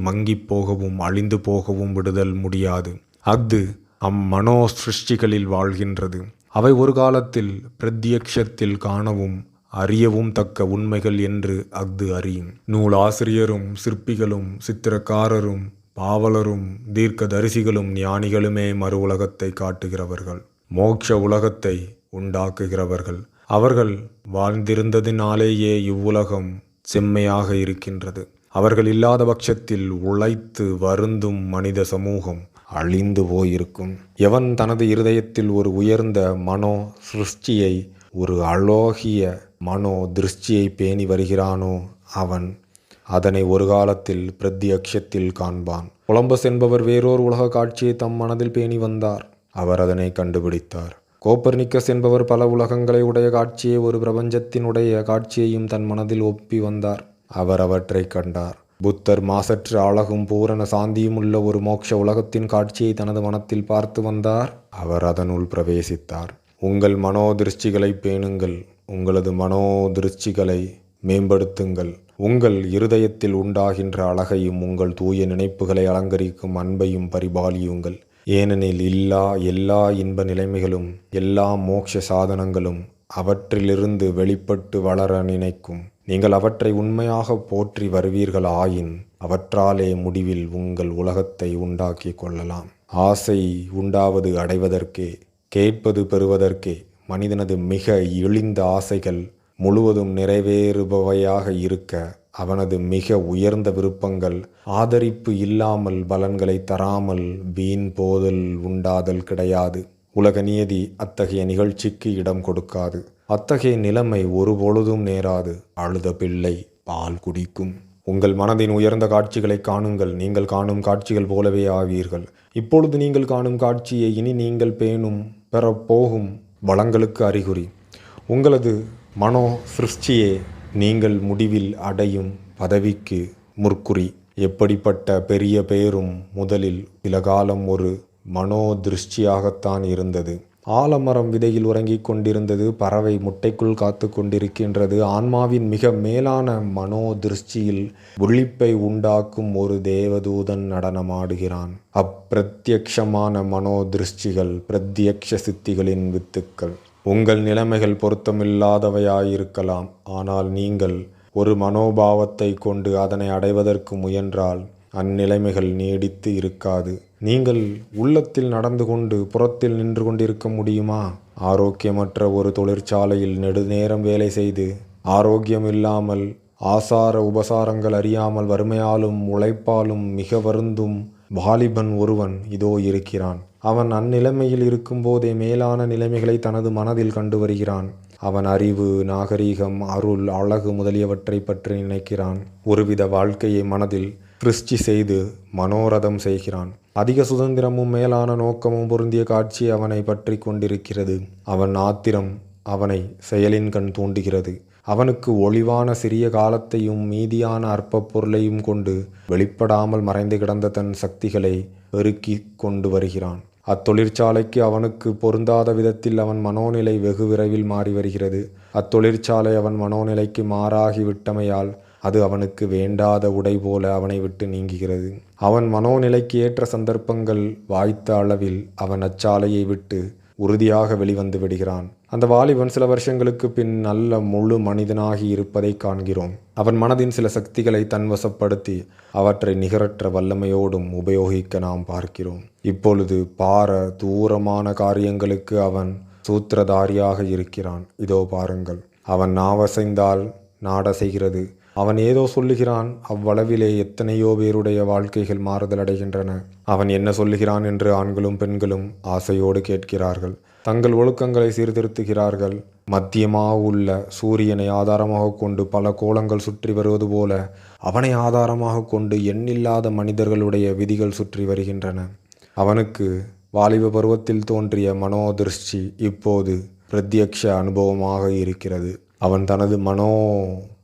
மங்கி போகவும் அழிந்து போகவும் விடுதல் முடியாது. அஃது அம்மனோ சிருஷ்டிகளில் வாழ்கின்றது. அவை ஒரு காலத்தில் பிரத்யக்ஷத்தில் காணவும் அறியவும் தக்க உண்மைகள் என்று அஃது அறியும். நூலாசிரியரும் சிற்பிகளும் சித்திரக்காரரும் பாவலரும் தீர்க்கதரிசிகளும் ஞானிகளுமே மறு உலகத்தை காட்டுகிறவர்கள், மோட்ச உலகத்தை உண்டாக்குகிறவர்கள். அவர்கள் வாழ்ந்திருந்ததினாலேயே இவ்வுலகம் செம்மையாக இருக்கின்றது. அவர்கள் இல்லாத பட்சத்தில் உழைத்து வருந்தும் மனித சமூகம் அழிந்து போயிருக்கும். எவன் தனது இருதயத்தில் ஒரு உயர்ந்த மனோ சிருஷ்டியை, ஒரு அழகிய மனோ திருஷ்டியை பேணி வருகிறானோ அவன் அதனை ஒரு காலத்தில் பிரத்யக்ஷத்தில் காண்பான். கொலம்பஸ் என்பவர் வேறொரு உலக காட்சியை தம் மனதில் பேணி வந்தார். அவர் அதனை கண்டுபிடித்தார். கோப்பர்னிக்கஸ் என்பவர் பல உலகங்களை உடைய காட்சியை, ஒரு பிரபஞ்சத்தினுடைய காட்சியையும் தன் மனதில் ஒப்பி வந்தார். அவர் அவற்றை கண்டார். புத்தர் மாசற்ற அழகும் பூரண சாந்தியும் உள்ள ஒரு மோட்ச உலகத்தின் காட்சியை தனது மனத்தில் பார்த்து வந்தார். அவர் அதனுள் பிரவேசித்தார். உங்கள் மனோதிருஷ்டிகளை பேணுங்கள், உங்களது மனோதிருஷ்டிகளை மேம்படுத்துங்கள். உங்கள் இருதயத்தில் உண்டாகின்ற அழகையும் உங்கள் தூய நினைப்புகளை அலங்கரிக்கும் அன்பையும் பரிபாலியுங்கள். ஏனெனில் எல்லா இன்ப நிலைமைகளும் எல்லா மோட்ச சாதனங்களும் அவற்றிலிருந்து வெளிப்பட்டு வளர நினைக்கும். நீங்கள் அவற்றை உண்மையாக போற்றி வருவீர்கள் ஆயின் அவற்றாலே முடிவில் உங்கள் உலகத்தை உண்டாக்கி கொள்ளலாம். ஆசை உண்டாவது அடைவதற்கே, கேட்பது பெறுவதற்கே. மனிதனது மிக இழிந்த ஆசைகள் முழுவதும் நிறைவேறுபவையாக இருக்க, அவனது மிக உயர்ந்த விருப்பங்கள் ஆதரிப்பு இல்லாமல் பலன்களை தராமல் வீண் போதல் உண்டாதல் கிடையாது. உலக நியதி அத்தகைய நிகழ்ச்சிக்கு இடம் கொடுக்காது. அத்தகைய நிலைமை ஒருபொழுதும் நேராது. அழுத பிள்ளை பால் குடிக்கும். உங்கள் மனதின் உயர்ந்த காட்சிகளை காணுங்கள். நீங்கள் காணும் காட்சிகள் போலவே ஆவீர்கள். இப்பொழுது நீங்கள் காணும் காட்சியை இனி நீங்கள் பேணும் பெறப்போகும் வளங்களுக்கு அறிகுறி. உங்களது மனோ சிருஷ்டியே நீங்கள் முடிவில் அடையும் பதவிக்கு முற்குறி. எப்படிப்பட்ட பெரிய பெயரும் முதலில் சில காலம் ஒரு மனோதிருஷ்டியாகத்தான் இருந்தது. ஆலமரம் விதையில் உறங்கிக் கொண்டிருந்தது. பறவை முட்டைக்குள் காத்து கொண்டிருக்கின்றது. ஆன்மாவின் மிக மேலான மனோதிருஷ்டியில் விழிப்பை உண்டாக்கும் ஒரு தேவதூதன் நடனமாடுகிறான். அப்பிரத்யக்ஷமான மனோதிருஷ்டிகள் பிரத்யக்ஷ சித்திகளின் வித்துக்கள். உங்கள் நிலைமைகள் பொருத்தமில்லாதவையாயிருக்கலாம். ஆனால் நீங்கள் ஒரு மனோபாவத்தை கொண்டு அதனை அடைவதற்கு முயன்றால் அந்நிலைமைகள் நீடித்து இருக்காது. நீங்கள் உள்ளத்தில் நடந்து கொண்டு புறத்தில் நின்று கொண்டிருக்க முடியுமா? ஆரோக்கியமற்ற ஒரு தொழிற்சாலையில் நெடுநேரம் வேலை செய்து, ஆரோக்கியம் இல்லாமல், ஆசார உபசாரங்கள் அறியாமல், வறுமையாலும் உழைப்பாலும் மிக வருந்தும் வாலிபன் ஒருவன் இதோ இருக்கிறான். அவன் அந்நிலைமையில் இருக்கும்போதே மேலான நிலைமைகளை தனது மனதில் கண்டு வருகிறான். அவன் அறிவு, நாகரீகம், அருள், அழகு முதலியவற்றை பற்றி நினைக்கிறான். ஒருவித வாழ்க்கையை மனதில் சிருஷ்டி செய்து மனோரதம் செய்கிறான். அதிக சுதந்திரமும் மேலான நோக்கமும் பொருந்திய காட்சி அவனை பற்றி கொண்டிருக்கிறது. அவன் ஆத்திரம் அவனை செயலின் கண் தூண்டுகிறது. அவனுக்கு ஒளிவான சிறிய காலத்தையும் மீதியான அற்ப பொருளையும் கொண்டு வெளிப்படாமல் மறைந்து கிடந்த தன் சக்திகளை பெருக்கி கொண்டு வருகிறான். அத்தொழிற்சாலைக்கு அவனுக்கு பொருந்தாத விதத்தில் அவன் மனோநிலை வெகு விரைவில் மாறி வருகிறது. அத்தொழிற்சாலை அவன் மனோநிலைக்கு மாறாகி விட்டமையால் அது அவனுக்கு வேண்டாத உடை போல அவனை விட்டு நீங்குகிறது. அவன் மனோநிலைக்கு ஏற்ற சந்தர்ப்பங்கள் வாய்த்த அளவில் அவன் அச்சாலையை விட்டு உறுதியாக வெளிவந்து விடுகிறான். அந்த வாலிபன் சில வருஷங்களுக்கு பின் நல்ல முழு மனிதனாகி இருப்பதை காண்கிறோம். அவன் மனதின் சில சக்திகளை தன்வசப்படுத்தி அவற்றை நிகரற்ற வல்லமையோடும் உபயோகிக்க நாம் பார்க்கிறோம். இப்பொழுது தூரமான காரியங்களுக்கு அவன் சூத்திரதாரியாக இருக்கிறான். இதோ பாருங்கள், அவன் நாவசைந்தால் நாடசைகிறது. அவன் ஏதோ சொல்லுகிறான். அவ்வளவிலே எத்தனையோ பேருடைய வாழ்க்கைகள் மாறுதல் அடைகின்றன. அவன் என்ன சொல்லுகிறான் என்று ஆண்களும் பெண்களும் ஆசையோடு கேட்கிறார்கள். தங்கள் ஒழுக்கங்களை சீர்திருத்துகிறார்கள். மத்தியமாக உள்ள சூரியனை ஆதாரமாக கொண்டு பல கோலங்கள் சுற்றி வருவது போல அவனை ஆதாரமாக கொண்டு எண்ணில்லாத மனிதர்களுடைய விதிகள் சுற்றி வருகின்றன. அவனுக்கு வாலிப பருவத்தில் தோன்றிய மனோதிருஷ்டி இப்போது பிரத்யக்ஷ அனுபவமாக இருக்கிறது. அவன் தனது மனோ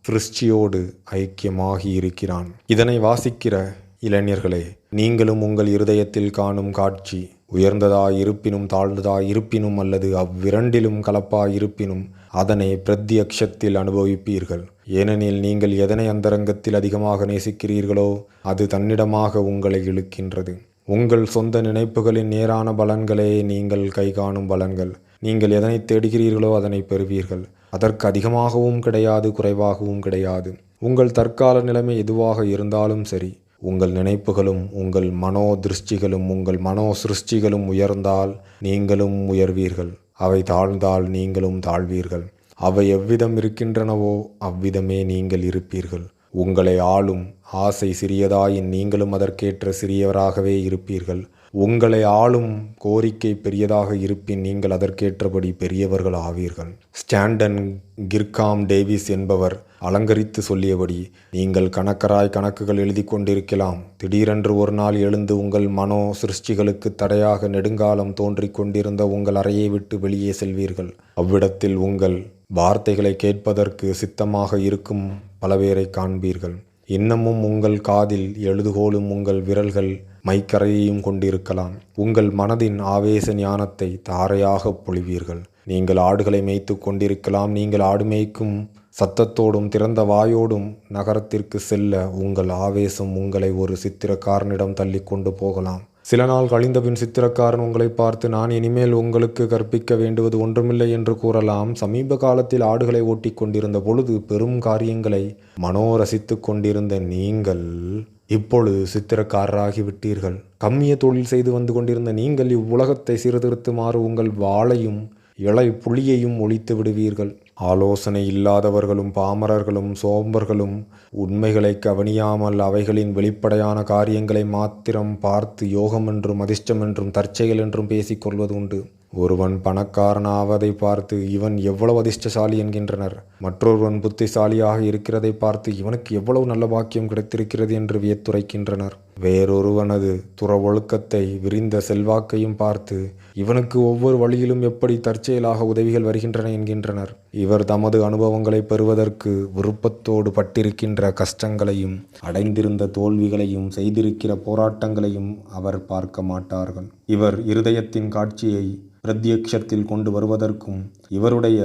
சிருஷ்டியோடு ஐக்கியமாகி இருக்கிறான். இதனை வாசிக்கிற இளைஞர்களே, நீங்களும் உங்கள் இருதயத்தில் காணும் காட்சி உயர்ந்ததாய் இருப்பினும் தாழ்ந்ததாய் இருப்பினும் அல்லது அவ்விரண்டிலும் கலப்பாய் இருப்பினும் அதனை பிரத்யக்ஷத்தில் அனுபவிப்பீர்கள். ஏனெனில் நீங்கள் எதனை அந்தரங்கத்தில் அதிகமாக நேசிக்கிறீர்களோ அது தன்னிடமாக உங்களை இழுக்கின்றது. உங்கள் சொந்த நினைப்புகளின் நேரான பலன்களே நீங்கள் கை காணும் பலன்கள். நீங்கள் எதனை தேடுகிறீர்களோ அதனை பெறுவீர்கள். அதற்கு அதிகமாகவும் கிடையாது, குறைவாகவும் கிடையாது. உங்கள் தற்கால நிலைமை எதுவாக இருந்தாலும் சரி, உங்கள் நினைப்புகளும் உங்கள் மனோ திருஷ்டிகளும் உங்கள் மனோ சிருஷ்டிகளும் உயர்ந்தால் நீங்களும் உயர்வீர்கள். அவை தாழ்ந்தால் நீங்களும் தாழ்வீர்கள். அவை எவ்விதம் இருக்கின்றனவோ அவ்விதமே நீங்கள் இருப்பீர்கள். உங்களை ஆளும் ஆசை சிறியதாயின் நீங்களும் அதற்கேற்ற சிறியவராகவே இருப்பீர்கள். உங்களை ஆளும் கோரிக்கை பெரியதாக இருப்பின் நீங்கள் அதற்கேற்றபடி பெரியவர்கள் ஆவீர்கள். ஸ்டாண்டன் கிர்காம் டேவிஸ் என்பவர் அலங்கரித்து சொல்லியபடி, நீங்கள் கணக்கராய் கணக்குகள் எழுதி கொண்டிருக்கலாம். திடீரென்று ஒரு நாள் எழுந்து உங்கள் மனோ சிருஷ்டிகளுக்கு தடையாக நெடுங்காலம் தோன்றிக் கொண்டிருந்த உங்கள் அறையை விட்டு வெளியே செல்வீர்கள். அவ்விடத்தில் உங்கள் வார்த்தைகளை கேட்பதற்கு சித்தமாக இருக்கும் பல பேரை காண்பீர்கள். இன்னமும் உங்கள் காதில் எழுதுகோலும் உங்கள் விரல்கள் மைக்கரையையும் கொண்டிருக்கலாம். உங்கள் மனதின் ஆவேச ஞானத்தை தாரையாக பொழிவீர்கள். நீங்கள் ஆடுகளை மேய்த்து கொண்டிருக்கலாம். நீங்கள் ஆடு மேய்க்கும் சத்தத்தோடும் திறந்த வாயோடும் நகரத்திற்கு செல்ல உங்கள் ஆவேசம் உங்களை ஒரு சித்திரக்காரனிடம் தள்ளி கொண்டு போகலாம். சில நாள் கழிந்தபின் சித்திரக்காரன் உங்களை பார்த்து, நான் இனிமேல் உங்களுக்கு கற்பிக்க வேண்டுவது ஒன்றுமில்லை என்று கூறலாம். சமீப காலத்தில் ஆடுகளை ஓட்டி கொண்டிருந்த பொழுது பெரும் காரியங்களை மனோரசித்து கொண்டிருந்த நீங்கள் இப்பொழுது சித்திரக்காரராகி விட்டீர்கள். கம்மிய தொழில் செய்து வந்து கொண்டிருந்த நீங்கள் இவ்வுலகத்தை சீர்திருத்துமாறு உங்கள் வாளையும் இளை புலியையும் ஒழித்து விடுவீர்கள். ஆலோசனை இல்லாதவர்களும் பாமரர்களும் சோம்பர்களும் உண்மைகளை கவனியாமல் அவைகளின் வெளிப்படையான காரியங்களை மாத்திரம் பார்த்து யோகம் என்றும் அதிர்ஷ்டம் என்றும் தற்செயல் என்றும் பேசிக்கொள்வது உண்டு. ஒருவன் பணக்காரனாவதை பார்த்து இவன் எவ்வளவு அதிர்ஷ்டசாலி என்கின்றனர். மற்றொருவன் புத்திசாலியாக இருக்கிறதை பார்த்து இவனுக்கு எவ்வளவு நல்ல பாக்கியம் கிடைத்திருக்கிறது என்று வியத்துரைக்கின்றனர். வேறொருவனது துறவொழுக்கத்தை விரிந்த செல்வாக்கையும் பார்த்து இவனுக்கு ஒவ்வொரு வழியிலும் எப்படி தற்செயலாக உதவிகள் வருகின்றன என்கின்றனர். இவர் தமது அனுபவங்களை பெறுவதற்கு விருப்பத்தோடு பட்டிருக்கின்ற கஷ்டங்களையும் அடைந்திருந்த தோல்விகளையும் செய்திருக்கிற போராட்டங்களையும் அவர் பார்க்க மாட்டார்கள். இவர் இருதயத்தின் காட்சியை பிரத்யக்ஷத்தில் கொண்டு வருவதற்கும் இவருடைய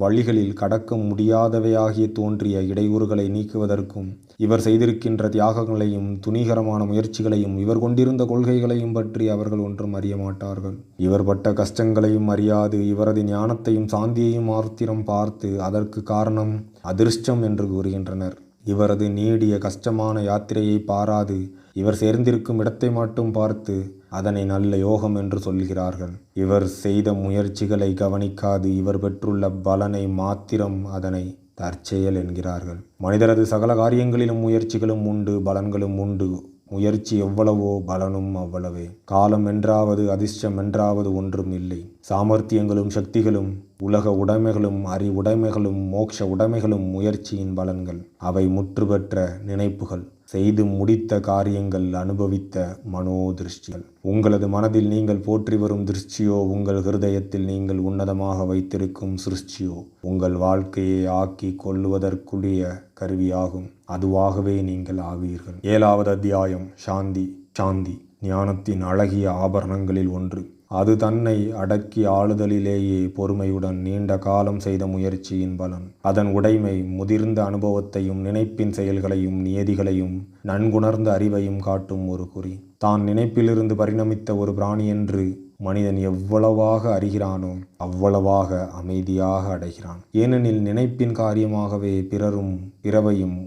வழிகளில் கடக்க முடியாதவையாகிய தோன்றிய இடையூறுகளை நீக்குவதற்கும் இவர் செய்திருக்கின்ற தியாகங்களையும் துணிகரமான முயற்சிகளையும் இவர் கொண்டிருந்த கொள்கைகளையும் பற்றி அவர்கள் ஒன்றும் அறிய மாட்டார்கள். இவர் பட்ட கஷ்டங்களையும் அறியாது இவரது ஞானத்தையும் சாந்தியையும் மாத்திரம் பார்த்து அதற்கு காரணம் அதிர்ஷ்டம் என்று கூறுகின்றனர். இவரது நீடிய கஷ்டமான யாத்திரையை பாராது இவர் சேர்ந்திருக்கும் இடத்தை மட்டும் பார்த்து அதனை நல்ல யோகம் என்று சொல்கிறார்கள். இவர் செய்த முயற்சிகளை கவனிக்காது இவர் பெற்றுள்ள பலனை மாத்திரம் அதனை தற்செயல் என்கிறார்கள். மனிதரது சகல காரியங்களிலும் முயற்சிகளும் உண்டு, பலன்களும் உண்டு. முயற்சி எவ்வளவோ பலனும் அவ்வளவே. காலம் என்றாவது அதிர்ஷ்டம் என்றாவது ஒன்றும் இல்லை. சாமர்த்தியங்களும் சக்திகளும் உலக உடைமைகளும் அறிவுடைமைகளும் மோட்ச உடைமைகளும் முயற்சியின் பலன்கள். அவை முற்றுபெற்ற நினைப்புகள், செய்து முடித்த காரியங்கள், அனுபவித்த மனோதிருஷ்டிகள். உங்களது மனதில் நீங்கள் போற்றி வரும் திருஷ்டியோ உங்கள் ஹிருதயத்தில் நீங்கள் உன்னதமாக வைத்திருக்கும் சிருஷ்டியோ உங்கள் வாழ்க்கையை ஆக்கி கொள்ளுவதற்குரிய கருவியாகும். அதுவாகவே நீங்கள் ஆவீர்கள். 7வது அத்தியாயம். சாந்தி. சாந்தி ஞானத்தின் அழகிய ஆபரணங்களில் ஒன்று. அது தன்னை அடக்கி ஆளுதலிலேயே பொறுமையுடன் நீண்ட காலம் செய்த முயற்சியின் பலன். அதன் உடைமை முதிர்ந்த அனுபவத்தையும் நினைப்பின் செயல்களையும் நியதிகளையும் நன்குணர்ந்த அறிவையும் காட்டும் ஒரு குறி. தான் நினைப்பிலிருந்து பரிணமித்த ஒரு பிராணி என்று மனிதன் எவ்வளவாக அறிகிறானோ அவ்வளவாக அமைதியாக அடைகிறான். ஏனெனில் நினைப்பின் காரியமாகவே பிறரும் பிறவையும்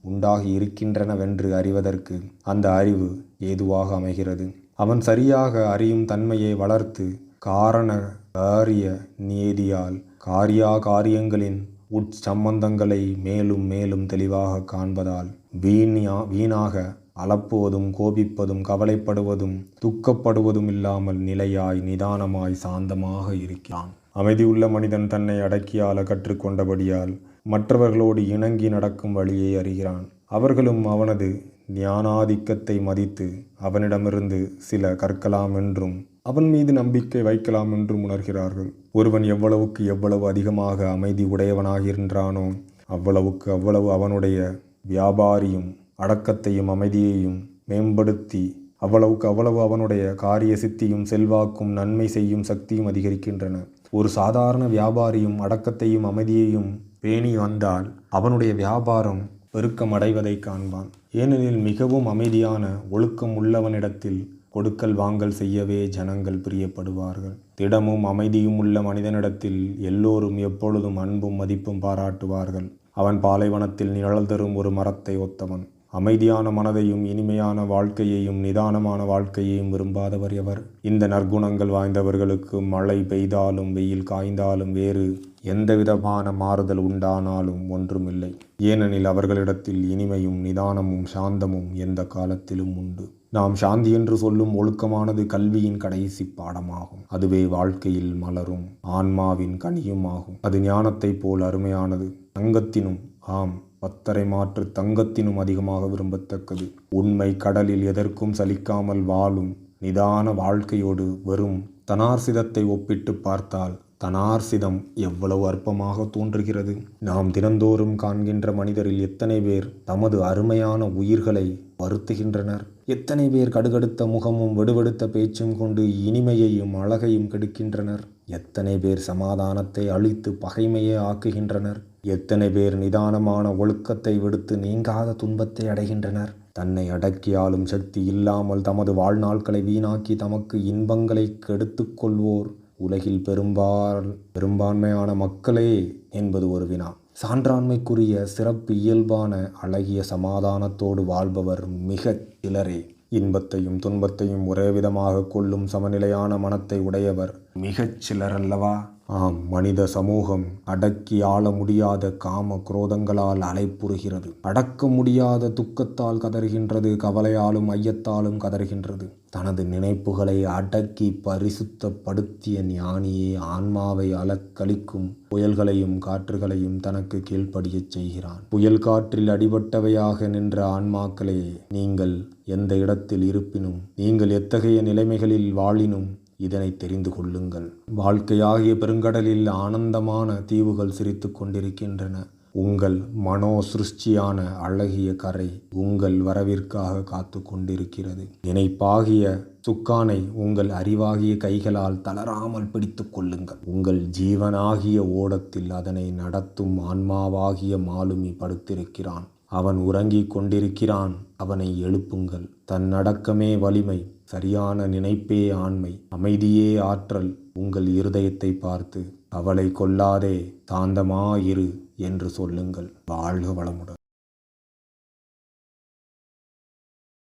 உண்டாகி இருக்கின்றனவென்று அறிவதற்கு அந்த அறிவு ஏதுவாக அமைகிறது. அவன் சரியாக அறியும் தன்மையை வளர்த்து காரண காரிய நியதியால் காரியங்களின் உட்சம்பந்தங்களை மேலும் மேலும் தெளிவாக காண்பதால் வீணாக அலப்புவதும் கோபிப்பதும் கவலைப்படுவதும் துக்கப்படுவதும் இல்லாமல் நிலையாய் நிதானமாய் சாந்தமாக இருக்கிறான். அமைதியுள்ள மனிதன் தன்னை அடக்கியால கற்றுக்கொண்டபடியால் மற்றவர்களோடு இணங்கி நடக்கும் வழியை அறிகிறான். அவர்களும் அவனது ஞானாதிக்கத்தை மதித்து அவனிடமிருந்து சில கற்கலாம் என்றும் அவன் மீது நம்பிக்கை வைக்கலாம் என்றும் உணர்கிறார்கள். ஒருவன் எவ்வளவுக்கு எவ்வளவு அதிகமாக அமைதி உடையவனாகின்றானோ அவ்வளவுக்கு அவ்வளவு அவனுடைய வியாபாரியும் அடக்கத்தையும் அமைதியையும் மேம்படுத்தி அவ்வளவுக்கு அவ்வளவு அவனுடைய காரிய சித்தியும் செல்வாக்கும் நன்மை செய்யும் சக்தியும் அதிகரிக்கின்றன. ஒரு சாதாரண வியாபாரியும் அடக்கத்தையும் அமைதியையும் பேணி வந்தால் அவனுடைய வியாபாரம் பெருக்கமடைவதை காண்பான். ஏனெனில் மிகவும் அமைதியான ஒழுக்கம் உள்ளவனிடத்தில் கொடுக்கல் வாங்கல் செய்யவே ஜனங்கள் பிரியப்படுவார்கள். திடமும் அமைதியும் உள்ள மனிதனிடத்தில் எல்லோரும் எப்பொழுதும் அன்பும் மதிப்பும் பாராட்டுவார்கள். அவன் பாலைவனத்தில் நிழல் தரும் ஒரு மரத்தை ஒத்தவன். அமைதியான மனதையும் இனிமையான வாழ்க்கையையும் நிதானமான வாழ்க்கையையும் விரும்பாதவர் எவர்? இந்த நற்குணங்கள் வாய்ந்தவர்களுக்கு மழை பெய்தாலும் வெயில் காய்ந்தாலும் வேறு எந்தவிதமான மாறுதல் உண்டானாலும் ஒன்றுமில்லை. ஏனெனில் அவர்களிடத்தில் இனிமையும் நிதானமும் சாந்தமும் எந்த காலத்திலும் உண்டு. நாம் சாந்தி என்று சொல்லும் ஒழுக்கமானது கல்வியின் கடைசி பாடமாகும். அதுவே வாழ்க்கையில் மலரும் ஆன்மாவின் கனியுமாகும். அது ஞானத்தைப் போல் அருமையானது. தங்கத்தினும், ஆம், 10 மாற்று தங்கத்தினும் அதிகமாக விரும்பத்தக்கது. உண்மை கடலில் எதற்கும் சலிக்காமல் வாழும் நிதான வாழ்க்கையோடு வெறும் தனார்சிதத்தை ஒப்பிட்டு பார்த்தால் தனார்சிதம் எவ்வளவு அற்பமாக தோன்றுகிறது. நாம் தினந்தோறும் காண்கின்ற மனிதரில் எத்தனை பேர் தமது அருமையான உயிர்களை வருத்துகின்றனர்? எத்தனை பேர் கடுகடுத்த முகமும் வெடுவெடுத்த பேச்சும் கொண்டு இனிமையையும் அழகையும் கெடுக்கின்றனர்? எத்தனை பேர் சமாதானத்தை அழித்து பகைமையே ஆக்குகின்றனர்? எத்தனை பேர் நிதானமான ஒழுக்கத்தை விடுத்து நீங்காத துன்பத்தை அடைகின்றனர்? தன்னை அடக்கி ஆளும் சக்தி இல்லாமல் தமது வாழ்நாட்களை வீணாக்கி தமக்கு இன்பங்களை கெடுத்து கொள்வோர் உலகில் பெரும்பான்மையான மக்களே என்பது ஒரு வினா. சான்றாண்மைக்குரிய சிறப்பு இயல்பான அழகிய சமாதானத்தோடு வாழ்பவர் மிகச் சிலரே. இன்பத்தையும் துன்பத்தையும் ஒரே விதமாக கொள்ளும் சமநிலையான மனத்தை உடையவர் மிகச் சிலரல்லவா? ஆம், மனித சமூகம் அடக்கி ஆள முடியாத காம குரோதங்களால் அலைப்புறுகிறது. அடக்க முடியாத துக்கத்தால் கதறுகின்றது. கவலையாலும் ஐயத்தாலும் கதறுகின்றது. தனது நினைப்புகளை அடக்கி பரிசுத்தப்படுத்திய ஞானியே ஆன்மாவை அலக்களிக்கும் புயல்களையும் காற்றுகளையும் தனக்கு கீழ்ப்படியச் செய்கிறான். புயல் காற்றில் அடிபட்டவையாக நின்ற ஆன்மாக்களே, நீங்கள் எந்த இடத்தில் இருப்பினும், நீங்கள் எத்தகைய நிலைமைகளில் வாழினும் இதனை தெரிந்து கொள்ளுங்கள். வாழ்க்கையாகிய பெருங்கடலில் ஆனந்தமான தீவுகள் சிரித்து கொண்டிருக்கின்றன. உங்கள் மனோ சிருஷ்டியான அழகிய கரை உங்கள் வரவிற்காக காத்து கொண்டிருக்கிறது. நினைப்பாகிய சுக்கானை உங்கள் அறிவாகிய கைகளால் தளராமல் பிடித்து கொள்ளுங்கள். உங்கள் ஜீவனாகிய ஓடத்தில் அதனை நடத்தும் ஆன்மாவாகிய மாலுமி படுத்திருக்கிறான். அவன் உறங்கிக் கொண்டிருக்கிறான். அவனை எழுப்புங்கள். தன் அடக்கமே வலிமை, சரியான நினைப்பே ஆண்மை, அமைதியே ஆற்றல். உங்கள் இருதயத்தை பார்த்து கவலை கொள்ளாதே, சாந்தமாயிரு என்று சொல்லுங்கள். வாழ்க வளமுடன்.